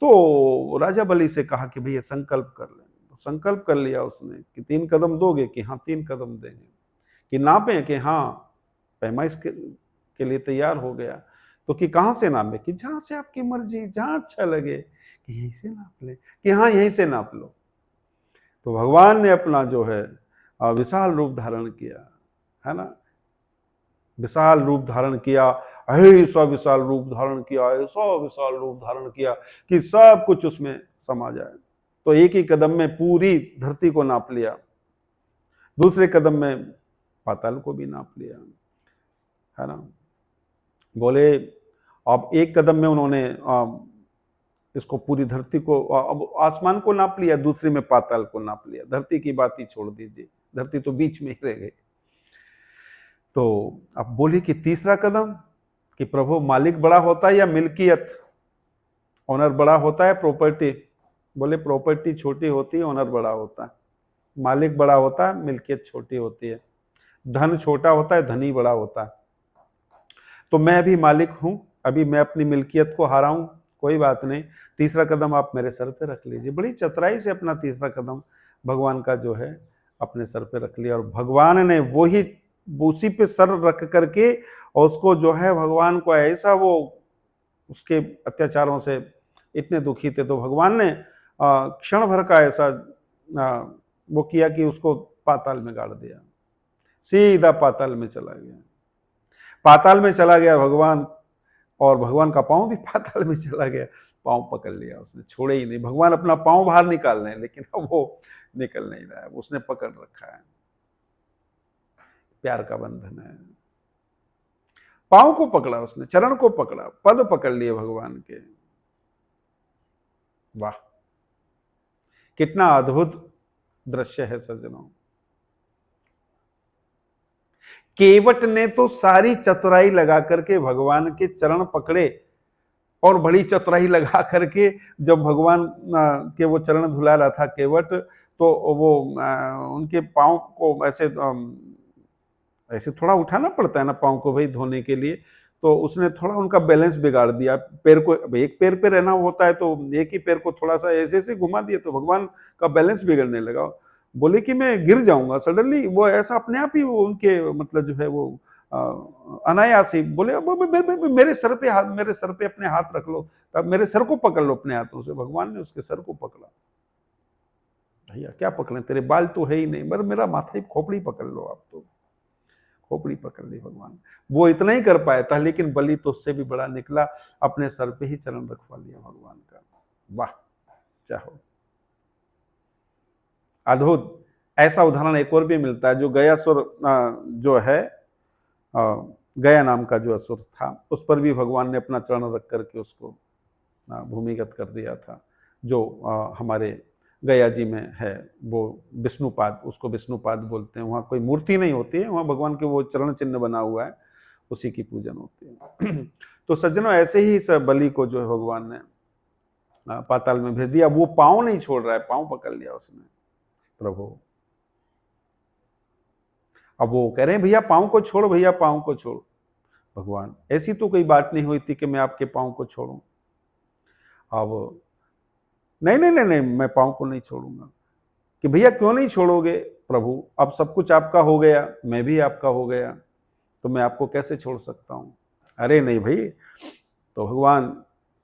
तो राजा बलि से कहा कि भैया संकल्प कर लें। तो संकल्प कर लिया उसने कि 3 कदम दोगे, कि हाँ 3 कदम देंगे, कि नापें, कि हाँ पैमाइश के लिए तैयार हो गया। तो कि कहाँ से नापे, कि जहाँ से आपकी मर्जी, जहाँ अच्छा लगे, कि यहीं से नाप ले, कि हाँ यहीं से नाप लो। तो भगवान ने अपना जो है विशाल रूप धारण किया, है ना, विशाल रूप धारण किया, ऐसा विशाल रूप धारण किया, ऐसा विशाल रूप धारण किया कि सब कुछ उसमें समा जाए। तो एक ही कदम में पूरी धरती को नाप लिया, दूसरे कदम में पाताल को भी नाप लिया, है ना। बोले अब एक कदम में उन्होंने इसको पूरी धरती को, अब आसमान को नाप लिया, दूसरे में पाताल को नाप लिया। धरती की बात ही छोड़ दीजिए, धरती तो बीच में ही रह गई। तो अब बोले कि तीसरा कदम, कि प्रभु मालिक बड़ा होता है या मिल्कियत, ओनर बड़ा होता है प्रॉपर्टी? बोले प्रॉपर्टी छोटी होती है, ओनर बड़ा होता है। मालिक बड़ा होता है, मिल्कियत छोटी होती है। धन छोटा होता है, धनी बड़ा होता है। तो मैं भी मालिक हूं, अभी मैं अपनी मिल्कियत को हाराऊं, कोई बात नहीं, तीसरा कदम आप मेरे सर पे रख लीजिए। बड़ी चतुराई से अपना तीसरा कदम भगवान का जो है अपने सर पे रख लिया, और भगवान ने वही उसी पे सर रख करके, और उसको जो है भगवान को ऐसा, वो उसके अत्याचारों से इतने दुखी थे, तो भगवान ने क्षण भर का ऐसा वो किया कि उसको पाताल में गाड़ दिया, सीधा पाताल में चला गया। पाताल में चला गया भगवान, और भगवान का पांव भी पाताल में चला गया, पांव पकड़ लिया उसने, छोड़े ही नहीं। भगवान अपना पांव बाहर निकाल रहे हैं, लेकिन अब वो निकल नहीं रहा है, उसने पकड़ रखा है। प्यार का बंधन है। पांव को पकड़ा उसने, चरण को पकड़ा, पद पकड़ लिए भगवान के। वाह, कितना अद्भुत दृश्य है सज्जनों। केवट ने तो सारी चतुराई लगा करके भगवान के चरण पकड़े, और बड़ी चतुराई लगा करके जब भगवान के वो चरण धुला रहा था केवट, तो वो उनके पांव को ऐसे ऐसे थोड़ा उठाना पड़ता है ना पांव को भाई धोने के लिए, तो उसने थोड़ा उनका बैलेंस बिगाड़ दिया। पैर को, एक पैर पे रहना होता है, तो एक ही पैर को थोड़ा सा ऐसे ऐसे घुमा दिया, तो भगवान का बैलेंस बिगड़ने लगा। बोले कि मैं गिर जाऊंगा। सडनली वो ऐसा अपने आप ही वो उनके मतलब जो है वो अनायासी बोले, मेरे सर पे हाथ, मेरे सर पे अपने हाथ रख लो, तब मेरे सर को पकड़ लो अपने हाथों से। भगवान ने उसके सर को पकड़ा। भैया क्या पकड़े, तेरे बाल तो है ही नहीं, पर मेरा माथा ही, खोपड़ी पकड़ लो आप, तो खोपड़ी पकड़ ली भगवान। वो इतना ही कर पाया था, लेकिन बलि तो उससे भी बड़ा निकला, अपने सर पे ही चरण रखवा लिया भगवान का। वाह, चाहो अद्भुत। ऐसा उदाहरण एक और भी मिलता है, जो गयासुर जो है, गया नाम का जो असुर था, उस पर भी भगवान ने अपना चरण रख करके उसको भूमिगत कर दिया था। जो हमारे गया जी में है वो विष्णुपाद, उसको विष्णुपाद बोलते हैं। वहाँ कोई मूर्ति नहीं होती है, वहाँ भगवान के वो चरण चिन्ह बना हुआ है, उसी की पूजन होती है। तो सज्जनों, ऐसे ही इस बलि को जो है भगवान ने पाताल में भेज दिया। वो पांव नहीं छोड़ रहा है, पांव पकड़ लिया उसने प्रभु। अब वो कह रहे हैं भैया पांव को छोड़, भैया पांव को छोड़। भगवान, ऐसी तो कोई बात नहीं हुई थी कि मैं आपके पांव को छोड़ूं। अब नहीं नहीं नहीं नहीं, मैं पांव को नहीं छोड़ूंगा। कि भैया क्यों नहीं छोड़ोगे? प्रभु, अब सब कुछ आपका हो गया, मैं भी आपका हो गया, तो मैं आपको कैसे छोड़ सकता हूं? अरे नहीं भाई। तो भगवान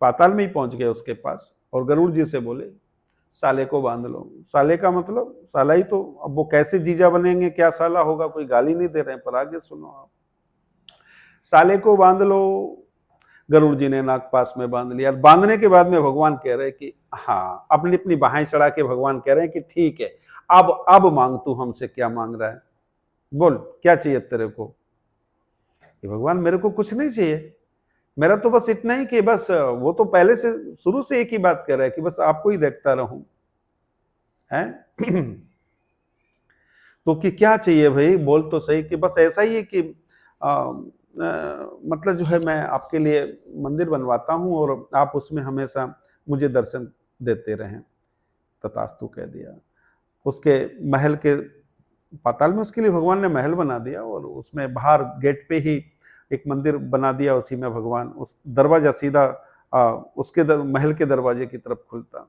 पाताल में ही पहुंच गए उसके पास, और गरुड़ जी से बोले साले को बांध लो। साले का मतलब साला ही तो, अब वो कैसे जीजा बनेंगे, क्या साला होगा, कोई गाली नहीं दे रहे हैं, पर आगे सुनो आप। साले को बांध लो। गरुड़ जी ने नागपास में बांध लिया। बांधने के बाद में भगवान कह रहे हैं कि हाँ, अपनी अपनी बाहें चढ़ा के भगवान कह रहे हैं कि ठीक है, अब मांग, तू हमसे क्या मांग रहा है, बोल क्या चाहिए तेरे को? कि भगवान मेरे को कुछ नहीं चाहिए, मेरा तो बस इतना ही कि बस, वो तो पहले से शुरू से एक ही बात कर रहा है कि बस आपको ही देखता रहूं, हैं? तो कि क्या चाहिए भाई, बोल तो सही। कि बस ऐसा ही है कि मतलब जो है मैं आपके लिए मंदिर बनवाता हूं, और आप उसमें हमेशा मुझे दर्शन देते रहें। तथास्तु कह दिया। उसके महल के पाताल में उसके लिए भगवान ने महल बना दिया, और उसमें बाहर गेट पे ही एक मंदिर बना दिया। उसी में भगवान, उस दरवाजा सीधा उसके महल के दरवाजे की तरफ खुलता।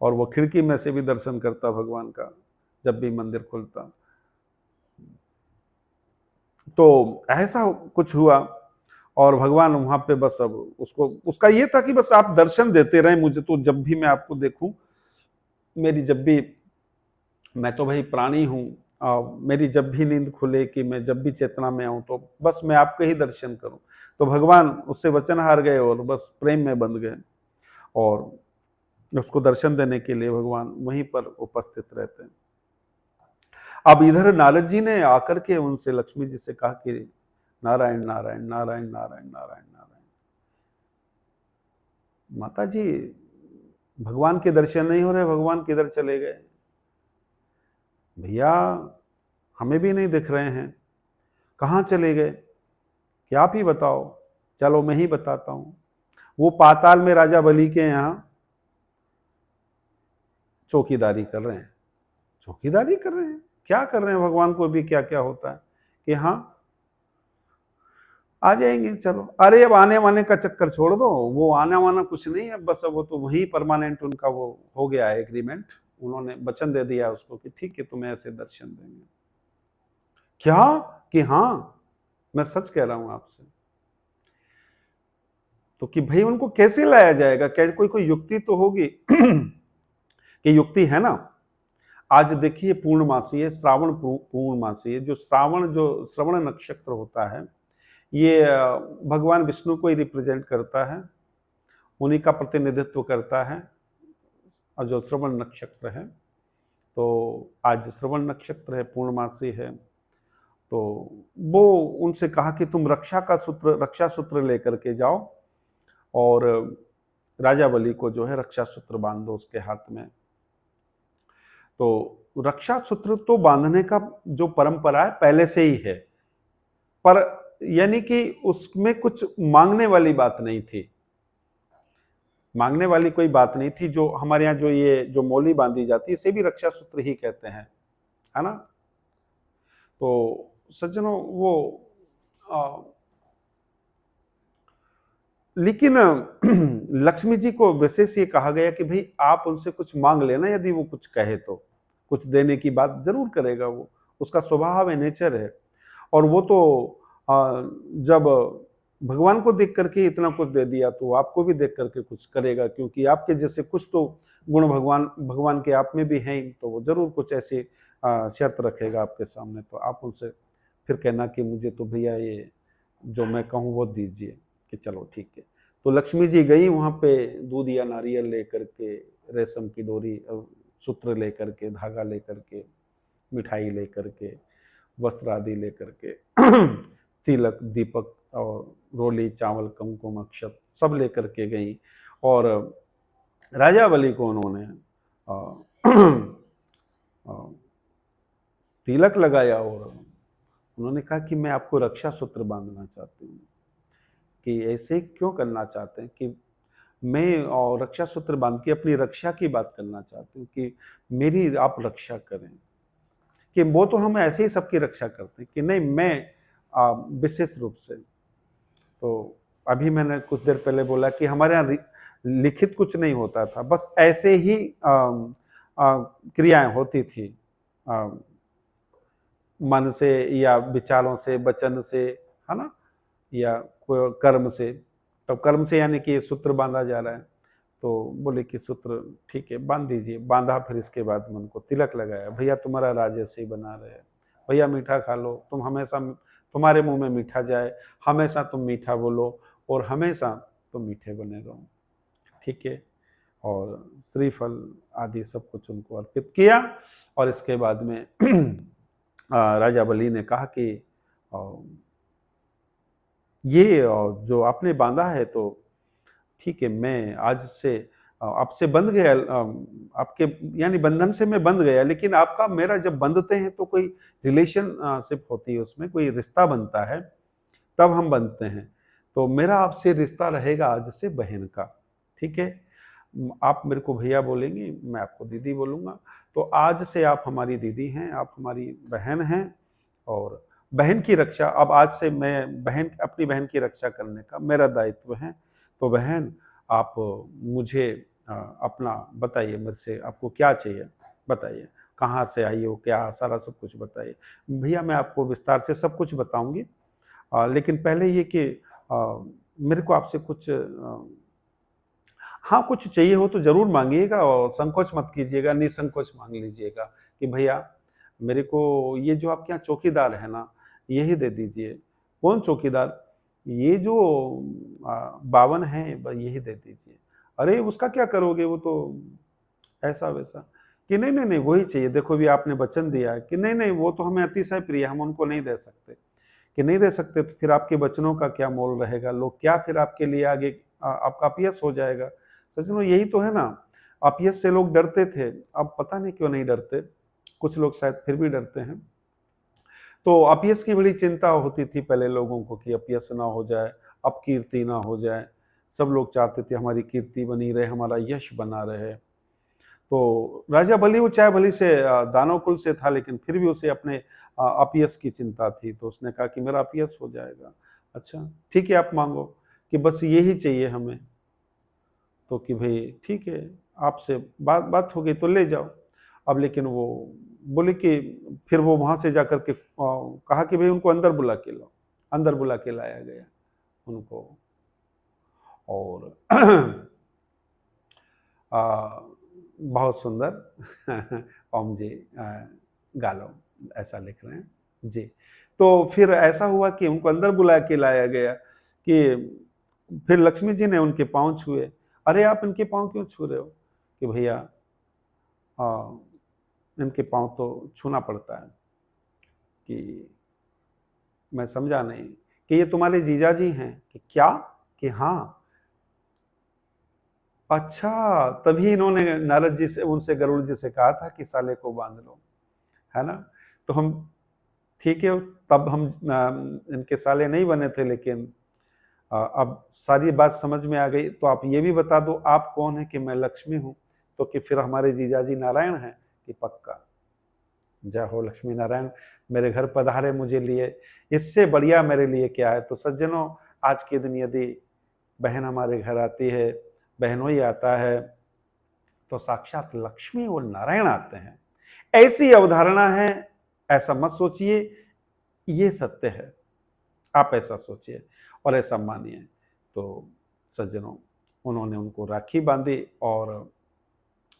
और वो खिड़की में से भी दर्शन करता भगवान का जब भी मंदिर खुलता। तो ऐसा कुछ हुआ और भगवान वहां पे बस अब उसका ये था कि बस आप दर्शन देते रहें मुझे, तो जब भी मैं आपको देखूं, मेरी जब भी, मैं तो भाई प्राणी हूं, मेरी जब भी नींद खुले, कि मैं जब भी चेतना में आऊं तो बस मैं आपके ही दर्शन करूं। तो भगवान उससे वचन हार गए और बस प्रेम में बंध गए, और उसको दर्शन देने के लिए भगवान वहीं पर उपस्थित रहते हैं। अब इधर नारद जी ने आकर के उनसे, लक्ष्मी जी से कहा कि नारायण नारायण नारायण नारायण नारायण नारायण। माता जी, भगवान के दर्शन नहीं हो रहे, भगवान किधर चले गए? भैया हमें भी नहीं दिख रहे हैं, कहाँ चले गए? क्या आप ही बताओ। चलो मैं ही बताता हूं। वो पाताल में राजा बलि के यहां चौकीदारी कर रहे हैं। चौकीदारी कर रहे हैं? क्या कर रहे हैं? भगवान को भी क्या क्या होता है कि हाँ आ जाएंगे, चलो। अरे अब आने वाने का चक्कर छोड़ दो, वो आना वाना कुछ नहीं है, बस अब वो तो वही परमानेंट उनका वो हो गया है एग्रीमेंट। उन्होंने वचन दे दिया उसको कि ठीक है तुम्हें ऐसे दर्शन देंगे। क्या? कि हाँ, मैं सच कह रहा हूं आपसे। तो कि भाई उनको कैसे लाया जाएगा? क्या कोई कोई युक्ति तो होगी? कि युक्ति है ना। आज देखिए पूर्णमासी है, श्रावण पूर्णमासी है। जो श्रवण नक्षत्र होता है, ये भगवान विष्णु को ही रिप्रेजेंट करता है, उन्हीं का प्रतिनिधित्व करता है। और जो श्रवण नक्षत्र है, तो आज श्रवण नक्षत्र है, पूर्णमासी है। तो वो उनसे कहा कि तुम रक्षा सूत्र लेकर के जाओ और राजा बलि को जो है रक्षा सूत्र बांध दो उसके हाथ में। तो रक्षा सूत्र तो बांधने का जो परंपरा है पहले से ही है, पर यानी कि उसमें कुछ मांगने वाली बात नहीं थी। मांगने वाली कोई बात नहीं थी। जो हमारे यहाँ जो मौली बांधी जाती है, इसे भी रक्षा सूत्र ही कहते हैं, है ना। तो सज्जनों, वो लेकिन लक्ष्मी जी को विशेष ये कहा गया कि भाई आप उनसे कुछ मांग लेना, यदि वो कुछ कहे तो कुछ देने की बात जरूर करेगा, वो उसका स्वभाव है, नेचर है। और वो तो जब भगवान को देख करके इतना कुछ दे दिया, तो आपको भी देख करके कुछ करेगा, क्योंकि आपके जैसे कुछ तो गुण भगवान के आप में भी हैं, तो वो जरूर कुछ ऐसी शर्त रखेगा आपके सामने। तो आप उनसे फिर कहना कि मुझे तो भैया ये जो मैं कहूँ वो दीजिए, कि चलो ठीक है। तो लक्ष्मी जी गई वहाँ पे, दूध या नारियल लेकर के, रेशम की डोरी, सूत्र लेकर के, धागा लेकर के, मिठाई लेकर के, वस्त्र आदि लेकर के, तिलक, दीपक और रोली, चावल, कुमकुम, अक्षत सब लेकर के गई। और राजा बलि को उन्होंने तिलक लगाया और उन्होंने कहा कि मैं आपको रक्षा सूत्र बांधना चाहती हूँ। कि ऐसे क्यों करना चाहते हैं? कि मैं और रक्षा सूत्र बांध के अपनी रक्षा की बात करना चाहती हूँ, कि मेरी आप रक्षा करें। कि वो तो हम ऐसे ही सबकी रक्षा करते हैं, कि नहीं मैं विशेष रूप से। तो अभी मैंने कुछ देर पहले बोला कि हमारे यहाँ लिखित कुछ नहीं होता था, बस ऐसे ही क्रियाएं होती थी, मन से या विचारों से, वचन से, है ना, या कर्म से। तो कर्म से यानी कि सूत्र बांधा जा रहा है, तो बोले कि सूत्र ठीक है बांध दीजिए। बांधा, फिर इसके बाद में उनको तिलक लगाया। भैया तुम्हारा राज ऐसे ही बना रहे, भैया मीठा खा लो, तुम हमेशा, तुम्हारे मुंह में मीठा जाए, हमेशा तुम मीठा बोलो और हमेशा तुम मीठे बने रहो, ठीक है। और श्रीफल आदि सब कुछ उनको अर्पित किया। और इसके बाद में राजा बलि ने कहा कि ये जो आपने बांधा है तो ठीक है, मैं आज से आपसे बंध गया, आपके यानी बंधन से मैं बंध गया, लेकिन आपका मेरा जब बंधते हैं तो कोई रिलेशनशिप होती है, उसमें कोई रिश्ता बनता है, तब हम बंधते हैं। तो मेरा आपसे रिश्ता रहेगा आज से बहन का, ठीक है। आप मेरे को भैया बोलेंगी, मैं आपको दीदी बोलूँगा। तो आज से आप हमारी दीदी हैं, आप हमारी बहन हैं, और बहन की रक्षा, अब आज से मैं अपनी बहन की रक्षा करने का मेरा दायित्व है। तो बहन, आप मुझे अपना बताइए, मेरे से आपको क्या चाहिए बताइए, कहाँ से आई हो, क्या, सारा सब कुछ बताइए। भैया मैं आपको विस्तार से सब कुछ बताऊंगी, लेकिन पहले ये कि मेरे को आपसे कुछ हाँ, कुछ चाहिए हो तो ज़रूर माँगिएगा और संकोच मत कीजिएगा, निसंकोच माँग लीजिएगा कि भैया मेरे को ये जो आपके यहाँ चौकीदार है ना, यही दे दीजिए। कौन चौकीदार? ये जो बावन है यही दे दीजिए। अरे उसका क्या करोगे, वो तो ऐसा-वैसा। कि नहीं, नहीं, नहीं वही चाहिए। देखो अभी आपने वचन दिया है कि नहीं, नहीं वो तो हमें अतिशय प्रिय है, हम उनको नहीं दे सकते। कि नहीं दे सकते तो फिर आपके वचनों का क्या मोल रहेगा? लोग क्या फिर आपके लिए आगे आपका अपयश हो जाएगा। सज्जनों यही तो है ना, अपयश से लोग डरते थे, अब पता नहीं क्यों नहीं डरते। कुछ लोग शायद फिर भी डरते हैं। तो अपयश की बड़ी चिंता होती थी पहले लोगों को कि अपयश ना हो जाए, अपकीर्ति ना हो जाए। सब लोग चाहते थे हमारी कीर्ति बनी रहे, हमारा यश बना रहे। तो राजा भले वो चाहे भली से दानव कुल से था, लेकिन फिर भी उसे अपने अपयश की चिंता थी। तो उसने कहा कि मेरा अपयश हो जाएगा। अच्छा ठीक है, आप मांगो कि बस यही चाहिए हमें। तो कि भाई ठीक है, आपसे बात बात हो गई तो ले जाओ। अब लेकिन वो बोले कि फिर वो वहां से जाकर के कहा कि भाई उनको अंदर बुला के लाओ। अंदर बुला के लाया गया उनको। और बहुत सुंदर ओम जी गालो ऐसा लिख रहे हैं जी। तो फिर ऐसा हुआ कि उनको अंदर बुला के लाया गया कि फिर लक्ष्मी जी ने उनके पांव छुए। अरे आप इनके पांव क्यों छू रहे हो? कि भैया इनके पांव तो छूना पड़ता है। कि मैं समझा नहीं कि ये तुम्हारे जीजा जी हैं? कि क्या? कि हाँ। अच्छा, तभी इन्होंने नारद जी से उनसे गरुड़ जी से कहा था कि साले को बांध लो, है ना? तो हम ठीक है, तब हम इनके साले नहीं बने थे, लेकिन अब सारी बात समझ में आ गई। तो आप ये भी बता दो आप कौन है? कि मैं लक्ष्मी हूँ। तो कि फिर हमारे जीजाजी नारायण हैं? कि पक्का। जय हो लक्ष्मी नारायण, मेरे घर पधारे मुझे लिए, इससे बढ़िया मेरे लिए क्या है। तो सज्जनों आज के दिन यदि बहन हमारे घर आती है, बहनोई आता है, तो साक्षात लक्ष्मी और नारायण आते हैं। ऐसी अवधारणा है, ऐसा मत सोचिए, ये सत्य है। आप ऐसा सोचिए और ऐसा मानिए। तो सज्जनों उन्होंने उनको राखी बांधी और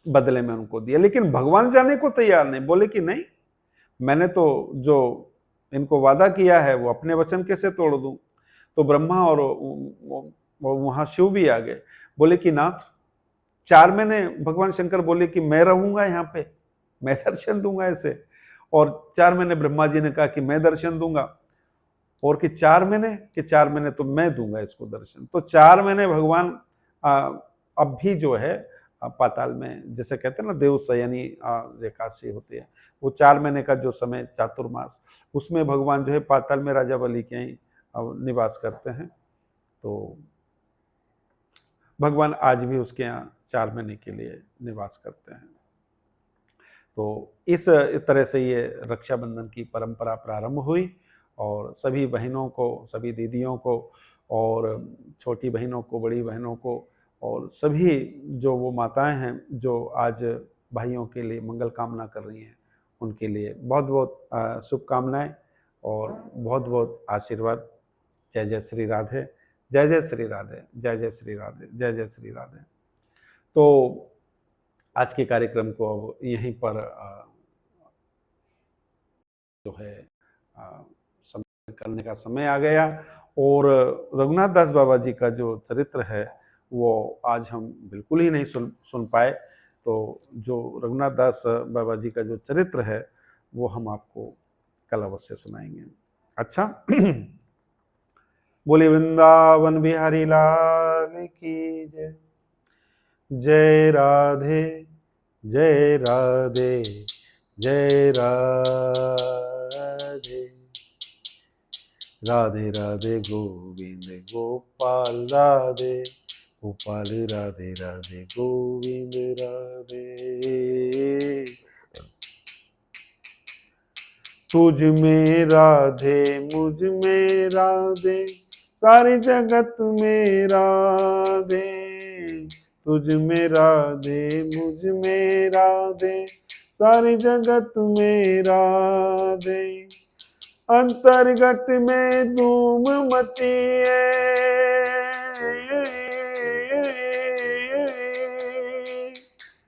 बदले में उनको दिया, लेकिन भगवान जाने को तैयार नहीं। बोले कि नहीं, मैंने तो जो इनको वादा किया है वो अपने वचन कैसे तोड़ दूं। तो ब्रह्मा और वहां शिव भी आ गए। बोले कि नाथ 4 महीने भगवान शंकर बोले कि मैं रहूंगा यहाँ पे, मैं दर्शन दूंगा ऐसे। और 4 महीने ब्रह्मा जी ने कहा कि मैं दर्शन दूंगा। और कि 4 महीने, कि 4 महीने तो मैं दूंगा इसको दर्शन। तो 4 महीने भगवान अब भी जो है पाताल में, जैसे कहते हैं ना देवशयनी एकादशी होती है, वो 4 महीने का जो समय चातुर्मास, उसमें भगवान जो है पाताल में राजा बलि के ही निवास करते हैं। तो भगवान आज भी उसके यहाँ 4 महीने के लिए निवास करते हैं। तो इस तरह से ये रक्षाबंधन की परंपरा प्रारंभ हुई और सभी बहनों को, सभी दीदियों को और छोटी बहनों को, बड़ी बहनों को और सभी जो वो माताएं हैं जो आज भाइयों के लिए मंगल कामना कर रही हैं, उनके लिए बहुत बहुत शुभकामनाएं और बहुत बहुत आशीर्वाद। जय जय श्री राधे, जय जय श्री राधे, जय जय श्री राधे, जय जय श्री राधे। तो आज के कार्यक्रम को अब यहीं पर जो है समाप्त करने का समय आ गया। और रघुनाथ दास बाबा जी का जो चरित्र है वो आज हम बिल्कुल ही नहीं सुन पाए। तो जो रघुनाथ दास बाबा जी का जो चरित्र है वो हम आपको कल अवश्य सुनाएंगे। अच्छा बोले वृंदावन बिहारी लाल की जय। जय राधे, जय राधे, जय राधे। राधे राधे गोविंद गोपाल राधे, गोपाल राधे राधे गोविंद राधे। तुझ में राधे मुझ में राधे, सारी जगत में राधे। तुझ में राधे मुझ में राधे, सारी जगत में राधे। अंतर्गत में धूम मची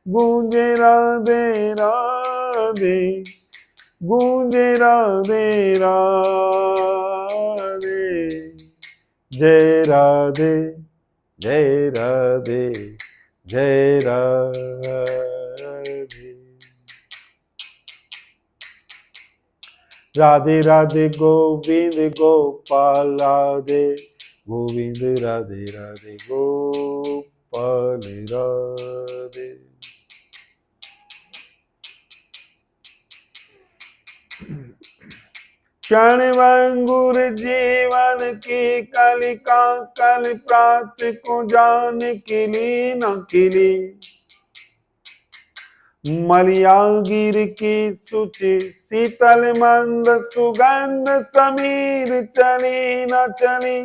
गूंजे राधे राधे, गूंजे राधे राधे। जय राधे जय राधे जय राधे। राधे राधे गोविंद गोपाल राधे, गोविंद राधे राधे गोपाल राधे। क्षण वांगुर जीवन की कलिका, कल प्रात को जान खिली न खिली। मलियागिर की सुचि शीतल मंद सुगंध, समीर चली न चली।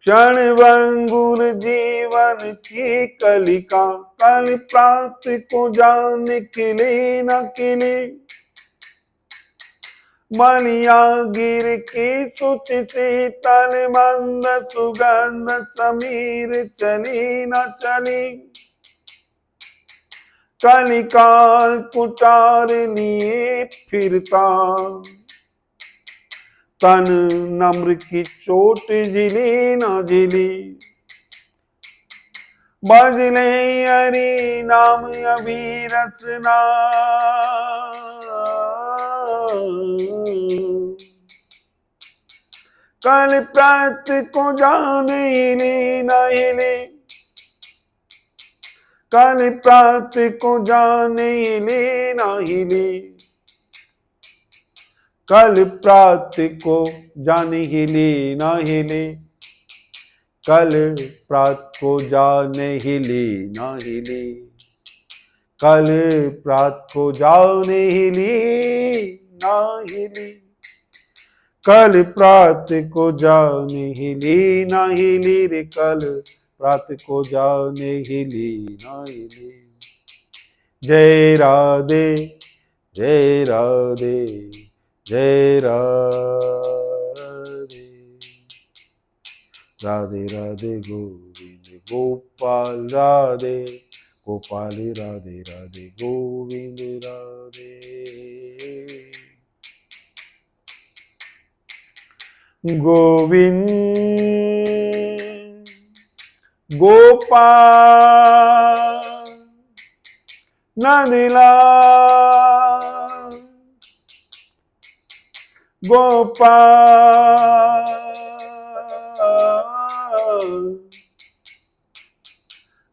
क्षण वांगुर जीवन की कलिका, कल प्रात को जान खिली न खिली। मलियागिर की सुचि शीतल मंद सुगंध, समीर चली न चली। कलिकाल कुटार लिए फिरता, तन नम्र की चोट झिली न झिली। बजले हरि नाम अभी रचना, कल प्रात को जान हिली न हिली। कल प्रात को जान हिली न हिली। कल प्रात को जान हिली न हिली। कल प्रात को जान हिली न हिली। कल प्रात को जान हिली न हिली। कल प्रात को जान हिली न हिली रे, कल प्रात को जान हिली न हिली। जय राधे जय राधे जय राधे। राधे राधे गोविंद गोपाल राधे, गोपाल राधे राधे गोविंद राधे। गोविंद गोपाल नंदलाल, गोपाल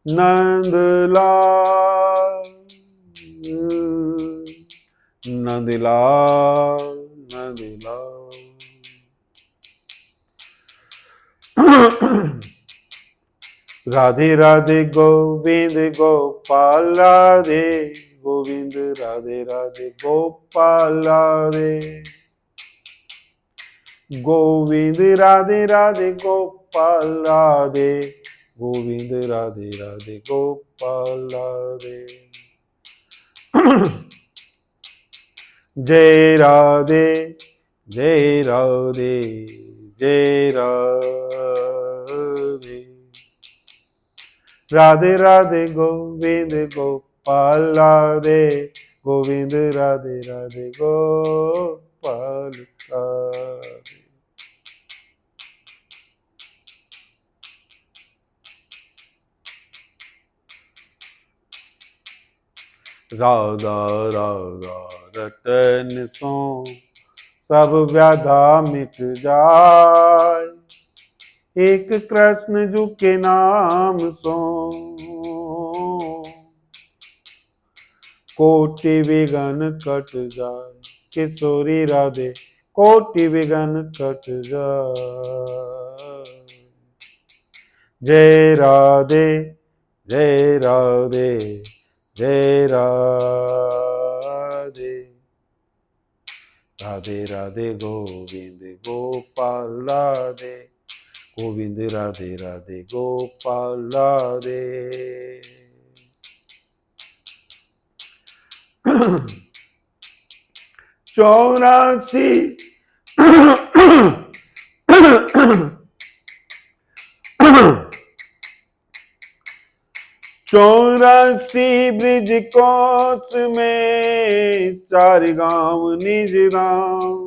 नंदलाल, नंदलाल नंदलाल। राधे राधे गोविंद गोपाल राधे, गोविंद राधे राधे गोपाल राधे। गोविंद राधे राधे गोपाल राधे, गोविंद राधे राधे गोपाल राधे। जय राधे जय राधे जय राधे। राधे राधे गोविंद गोपाल राधे, गोविंद राधे राधे गोपाल राधे। राधा राधा रतन सो सब व्याधा मिट जाए, एक कृष्ण जू के नाम सो कोटि विघन कट जाए। किशोरी राधे कोटि विघन कट जाए। जय राधे जय राधे जय राधे। राधे राधे गोविंद गोपाल राधे, गोविंद राधे राधे गोपाल राधे। चौरासी 84 ब्रिज कोस में 4 गांव निज धाम,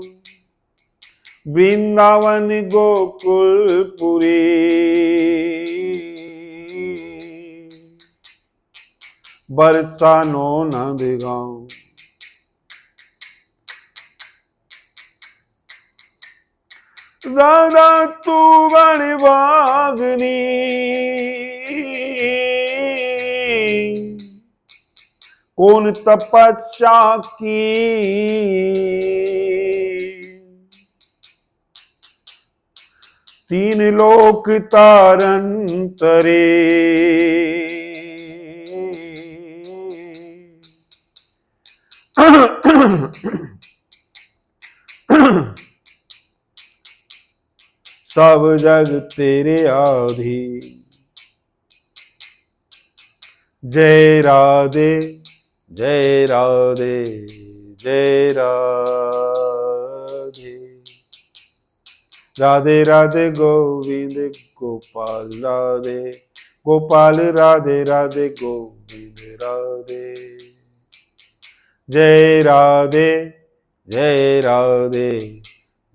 वृंदावन गोकुलपुरी, बरसानो नंदगांव। राधा तू बड़ भागनी, कौन तपस्या की, तीन लोक तारन तरे, सब जग तेरे आधीन। जय राधे जय राधे जय राधे, राधे राधे गोविंद गोपाल राधे, गोपाल राधे राधे गोविंद राधे। जय राधे जय राधे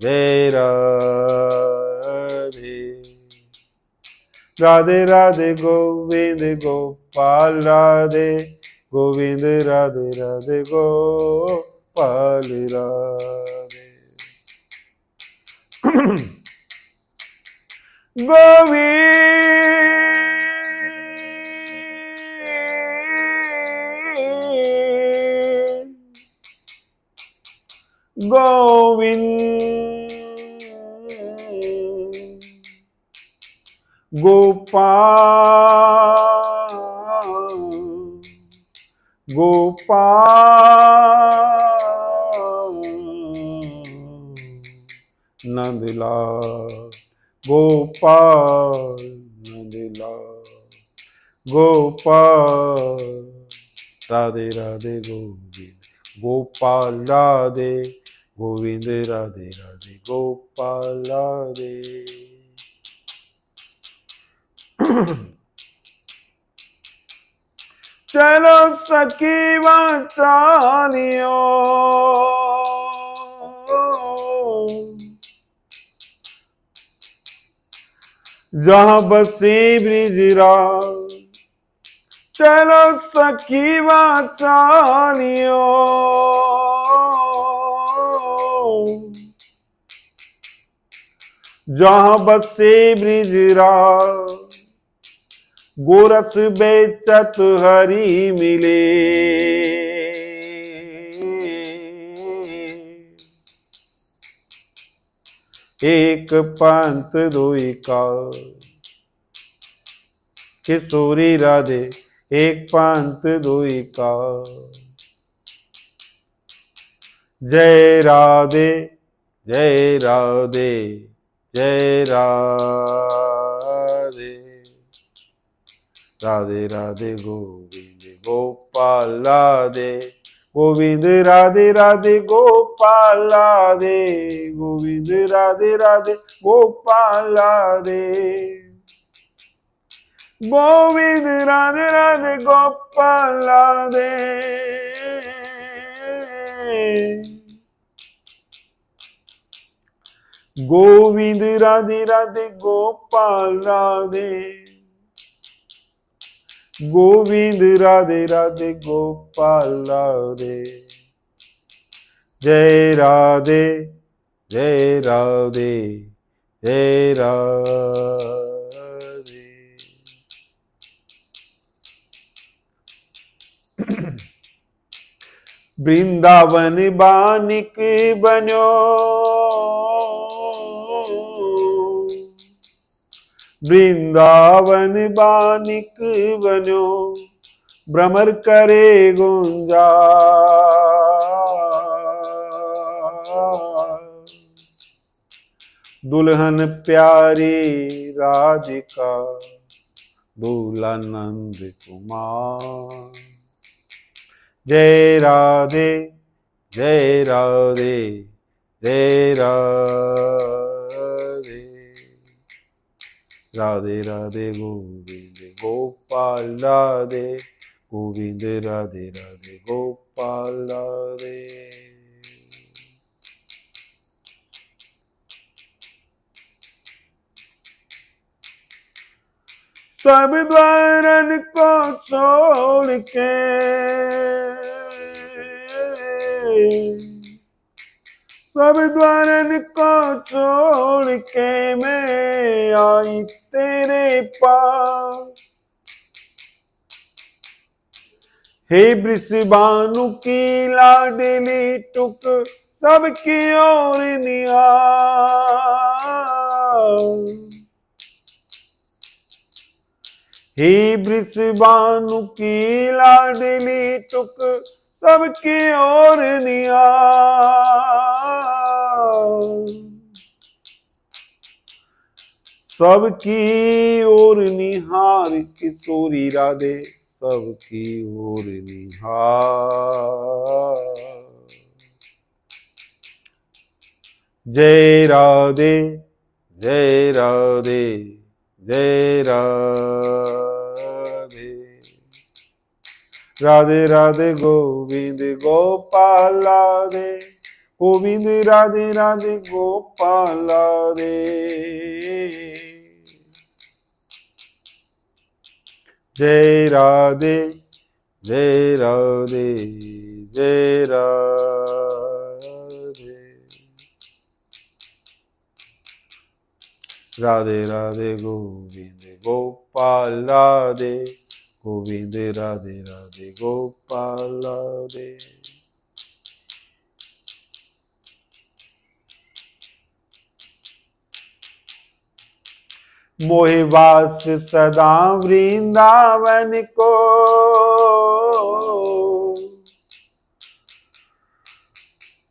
जय राधे, राधे राधे गोविंद गोपाल राधे, गोविंद राधे राधे गोपाल राधे। गोविंद गोविंद गोपाल गोपाल नंदलाल, गोपाल नंदलाल, गोपाल। राधे राधे गोविंद गोपाल राधे, गोविंद राधे राधे गोपाल राधे। चलो सखी वाचालियो, जहाँ बसे ब्रिजराज, चलो सखी वाचालियो, जहाँ बसे ब्रिजराज, गोरस बेचत हरि मिले, एक पंथ दुई काज, किशोरी राधे एक पंथ दुई काज। जय राधे जय राधे जय राधे, राधे राधे गोविंद गोपाल राधे, गोविंद राधे राधे गोपाल राधे, गोविंद राधे राधे गोपाल राधे, गोविंद राधे राधे गोपाल राधे। गोविंद राधे राधे गोपाल राधे, गोविंद राधे राधे गोपाल राधे। जय राधे जय राधे जय राधे। वृंदावन बानिक बन्यो, वृंदावन बानिक बन्यो, भ्रमर करे गुंजान, दुल्हन प्यारी राधिका, दूल्हा नंद कुमार। जय राधे जय राधे जय राधे, राधे राधे गोविंद गोपाल राधे, गोविंद राधे राधे गोपाल राधे। सब द्वारन को छोड़ के, सब द्वारन को छोड़ के मैं आई तेरे पास। हे वृषभानु की लाडली टुक, सबकी ओर निहार। हे वृषभानु की लाडली टुक, सबकी ओर निहार। सबकी ओर निहार किशोरी राधे, सबकी ओर निहार। जय राधे जय राधे जय राधे, राधे राधे गोविंद गोपाल राधे, गोविंद राधे राधे गोपाल राधे। जय राधे जय राधे जय राधे, राधे राधे गोविंद गोपाल राधे, गोविंद राधे राधे गोपाल राधे। मोहि वास सदा वृंदावन को,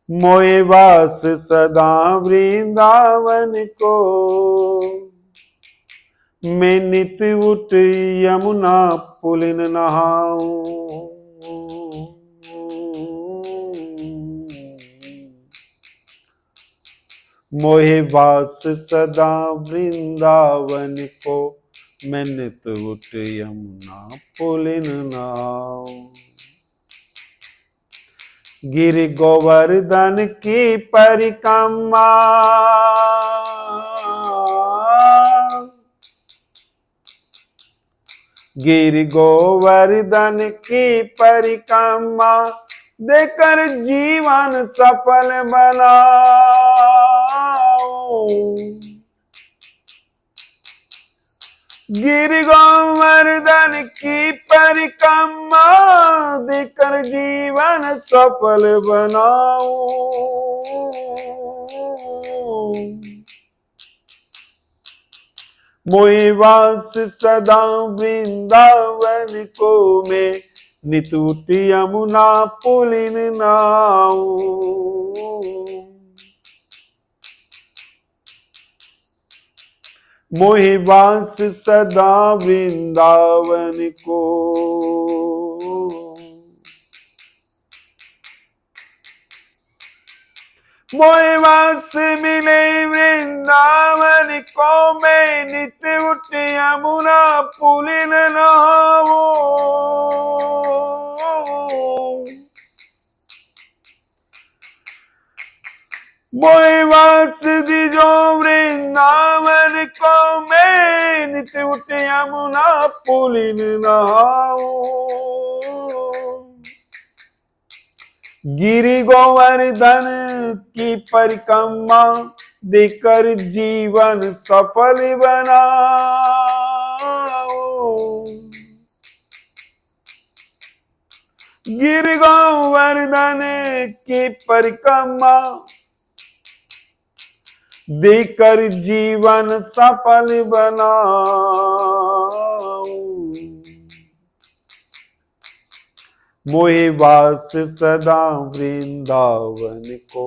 मोहि वास सदा वृंदावन को। मैं नित उठ यमुना पुलिन नहाऊं, मोहि वास सदा वृंदावन को। मैं नित उठ यमुना पुलिन नहाऊं। गिरि गोवर्धन की परिक्रमा, गिरि गोवर्धन की परिक्रमा, देकर जीवन सफल बनाओ। गिरि गोवर्धन की परिक्रमा, देकर जीवन सफल बनाओ। मोहि वास सदा वृंदावन को, मैं नित उठ यमुना पुलिन नहाऊं। मोहि वास सदा वृंदावन को। मोहि वास मिले वृंदावन को, मैं नित उठ यमुना पुलिन नहाऊं। मोहि वास दिजो वृंदावन को, मैं नित उठ यमुना पुलिन नहाऊं। गिरि गोवर्धन की परिक्रमा, देकर जीवन सफल बनाओ। गिरि गोवर्धन की परिक्रमा, देकर जीवन सफल बनाओ। मोहि वास सदा वृंदावन को,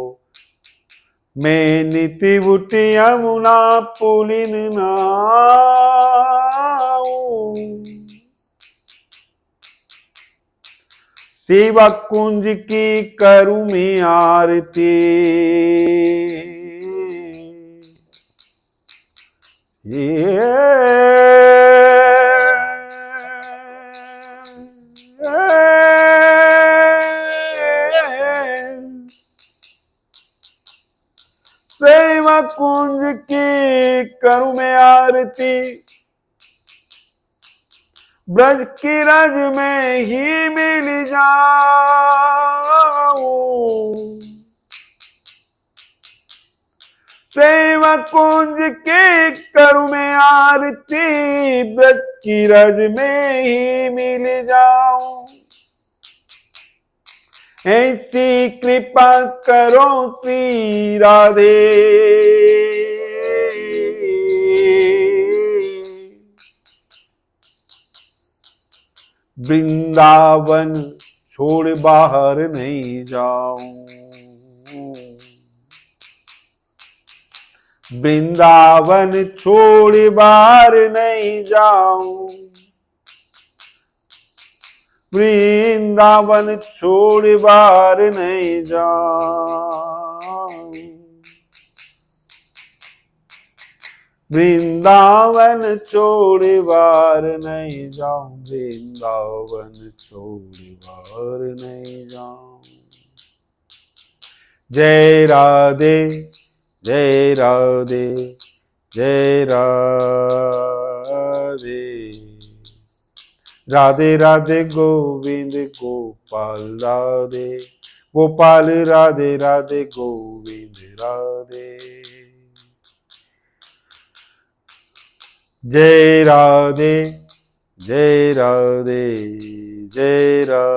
मैं निति बुट यमुना पुलिन नाऊं, सेवा कुंज की करूं मैं आरती, सेवा कुंज की करूं मैं आरती, ब्रज की रज में ही मिल जाऊं, सेवा कुंज की करूं मैं आरती, ब्रज की रज में ही मिल जाऊं, ऐसी कृपा करो श्री राधे, वृंदावन छोड़ बाहर नहीं जाऊं, वृंदावन छोड़ बाहर नहीं जाऊं, वृंदावन छोड़ बाहर नहीं जाऊं, वृंदावन छोड़ बाहर नहीं जाऊं, वृंदावन छोड़ बाहर नहीं जाऊं। जय राधे जय राधे जय राधे, राधे राधे गोविंद गोपाल राधे, गोपाल राधे राधे गोविंद राधे, जय राधे जय राधे जय राधे,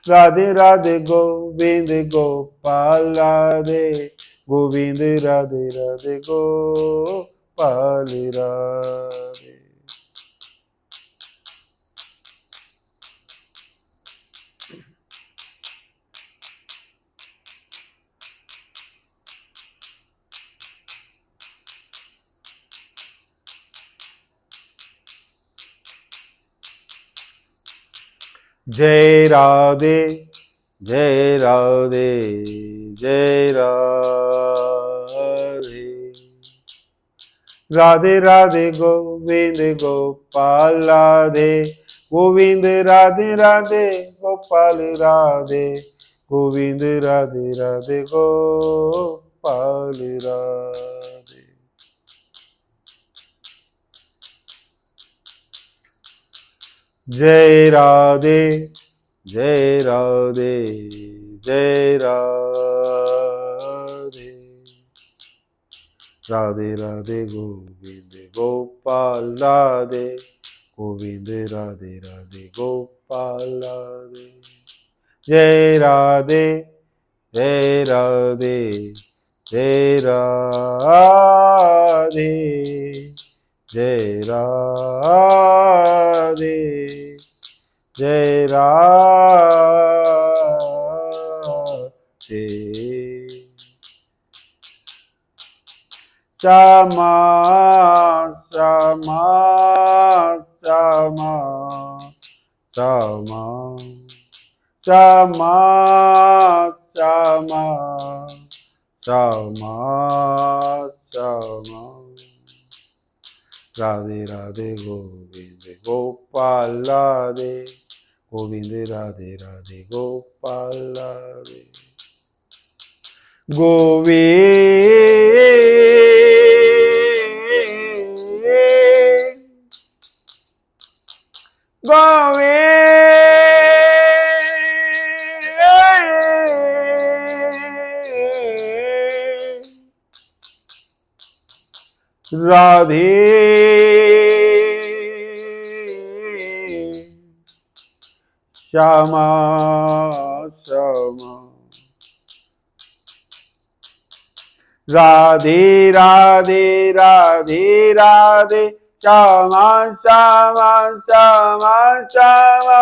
राधे राधे गोविंद गोपाल राधे, गोविंद राधे राधे गोपाल राधे। जय राधे जय राधे जय राधे, राधे राधे गोविंद गोपाल राधे, गोविंद राधे राधे गोपाल राधे, गोविंद राधे राधे गोपाल राधे। जय राधे जय राधे जय राधे, राधे राधे गोविंद गोपाल राधे, गोविंद राधे राधे गोपाल राधे। जय राधे जय राधे जय राधे जय राधे जय राधे। श्यामा श्यामा श्यामा श्यामा श्यामा श्यामा श्यामा श्यामा, राधे राधे गोविंद गोपाल राधे, गोविंद राधे राधे गोपाल राधे। गोविंद गोविंद राधे श्यामा श्यामा, राधे राधे राधे राधे श्यामा श्यामा श्यामा श्यामा,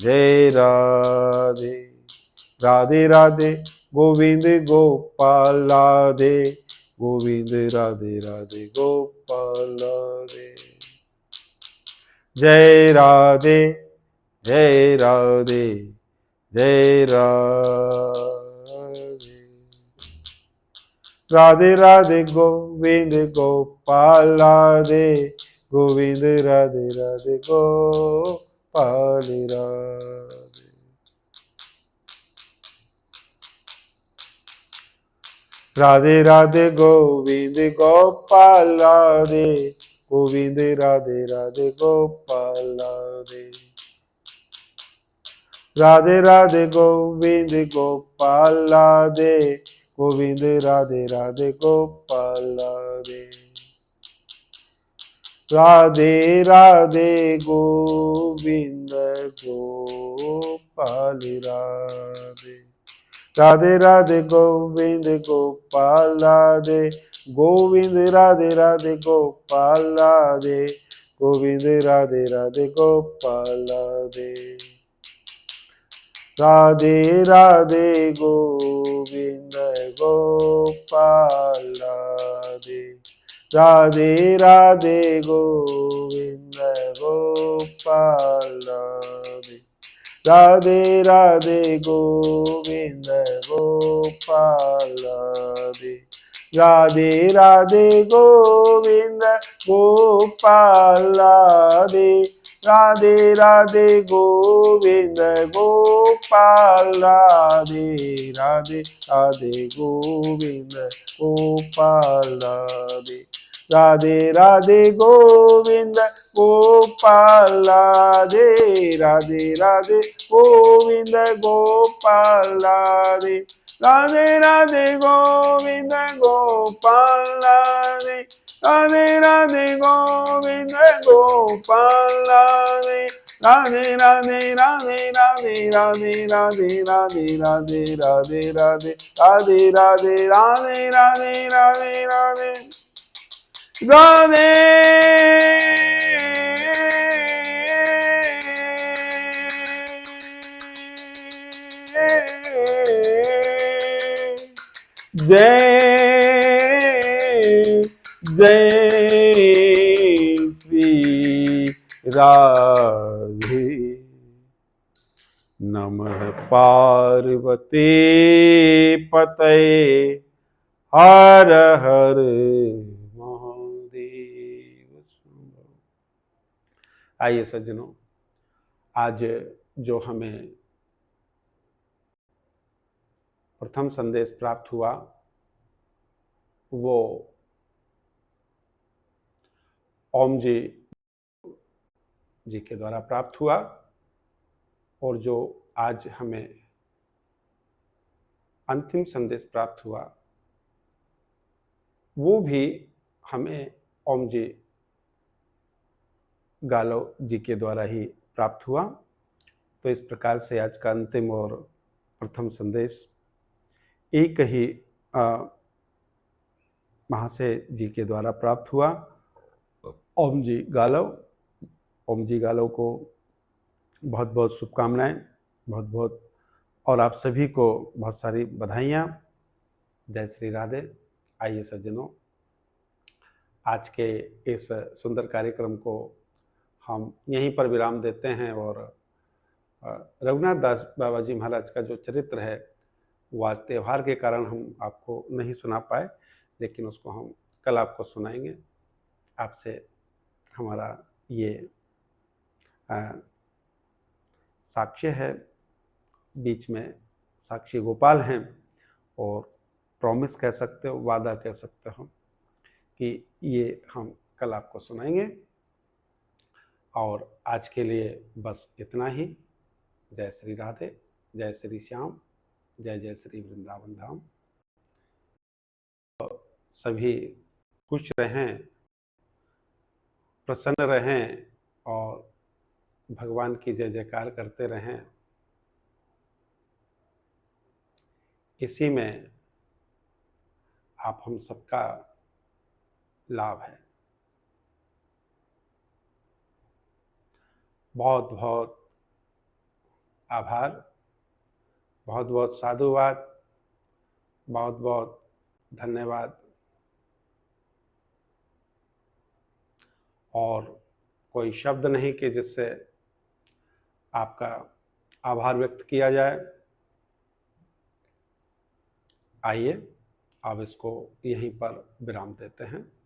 जय राधे। राधे राधे गोविंद गोपाल राधे गोविंद, राधे राधे गोपाल राधे। जय राधे जय राधे जय राधे। राधे राधे गोविंद गोपाल राधे गोविंद, राधे राधे गोपाल राधे। राधे राधे गोविंद गोपाल राधे गोविंद, राधे राधे गोपाल राधे। राधे राधे गोविंद गोपाल राधे गोविंद, राधे राधे गोपाल राधे। राधे राधे गोविंद गोपाल राधे। राधे राधे गोविंद गोपाल राधे गोविंद, राधे राधे गोपाल राधे गोविंद, राधे राधे गोपाल राधे। राधे राधे गोविंद गोपाल राधे। राधे राधे गोविंद गोपाल राधे। राधे राधे गोविंद गोपाल राधे। राधे राधे गोविंद गोपाल राधे। राधे राधे गोविंद गोपाल राधे। राधे राधे गोविंद गोपाल राधे। राधे राधे गोविंद गोपाल राधे। राधे राधे गोविंद गोपाल राधे। राधे राधे गोविंद गोपाल राधे। राधे राधे गोविंद गोपाल राधे। राधे राधे राधे राधे राधे राधे राधे राधे राधे राधे राधे राधे राधे राधे राधे राधे राधे। जय जय श्री राधे। नमः पार्वती पतये हर हर महादेव। आइए सज्जनों, आज जो हमें प्रथम संदेश प्राप्त हुआ वो ओम जी के द्वारा प्राप्त हुआ, और जो आज हमें अंतिम संदेश प्राप्त हुआ वो भी हमें ओम जी गालव जी के द्वारा ही प्राप्त हुआ। तो इस प्रकार से आज का अंतिम और प्रथम संदेश एक ही महाशय जी के द्वारा प्राप्त हुआ। ओम जी गालव को बहुत बहुत शुभकामनाएं, बहुत बहुत, और आप सभी को बहुत सारी बधाइयाँ। जय श्री राधे। आइए सज्जनों, आज के इस सुंदर कार्यक्रम को हम यहीं पर विराम देते हैं, और रघुनाथ दास बाबा जी महाराज का जो चरित्र है वो आज त्यौहार के कारण हम आपको नहीं सुना पाए, लेकिन उसको हम कल आपको सुनाएंगे। आपसे हमारा ये साक्ष्य है, बीच में साक्षी गोपाल हैं, और प्रॉमिस कह सकते हो, वादा कह सकते हो कि ये हम कल आपको सुनाएंगे। और आज के लिए बस इतना ही। जय श्री राधे, जय श्री श्याम, जय जय श्री वृंदावन धाम। सभी खुश रहें, प्रसन्न रहें और भगवान की जय जयकार करते रहें। इसी में आप हम सबका लाभ है। बहुत बहुत आभार, बहुत बहुत साधुवाद, बहुत बहुत धन्यवाद। और कोई शब्द नहीं कि जिससे आपका आभार व्यक्त किया जाए। आइए अब इसको यहीं पर विराम देते हैं।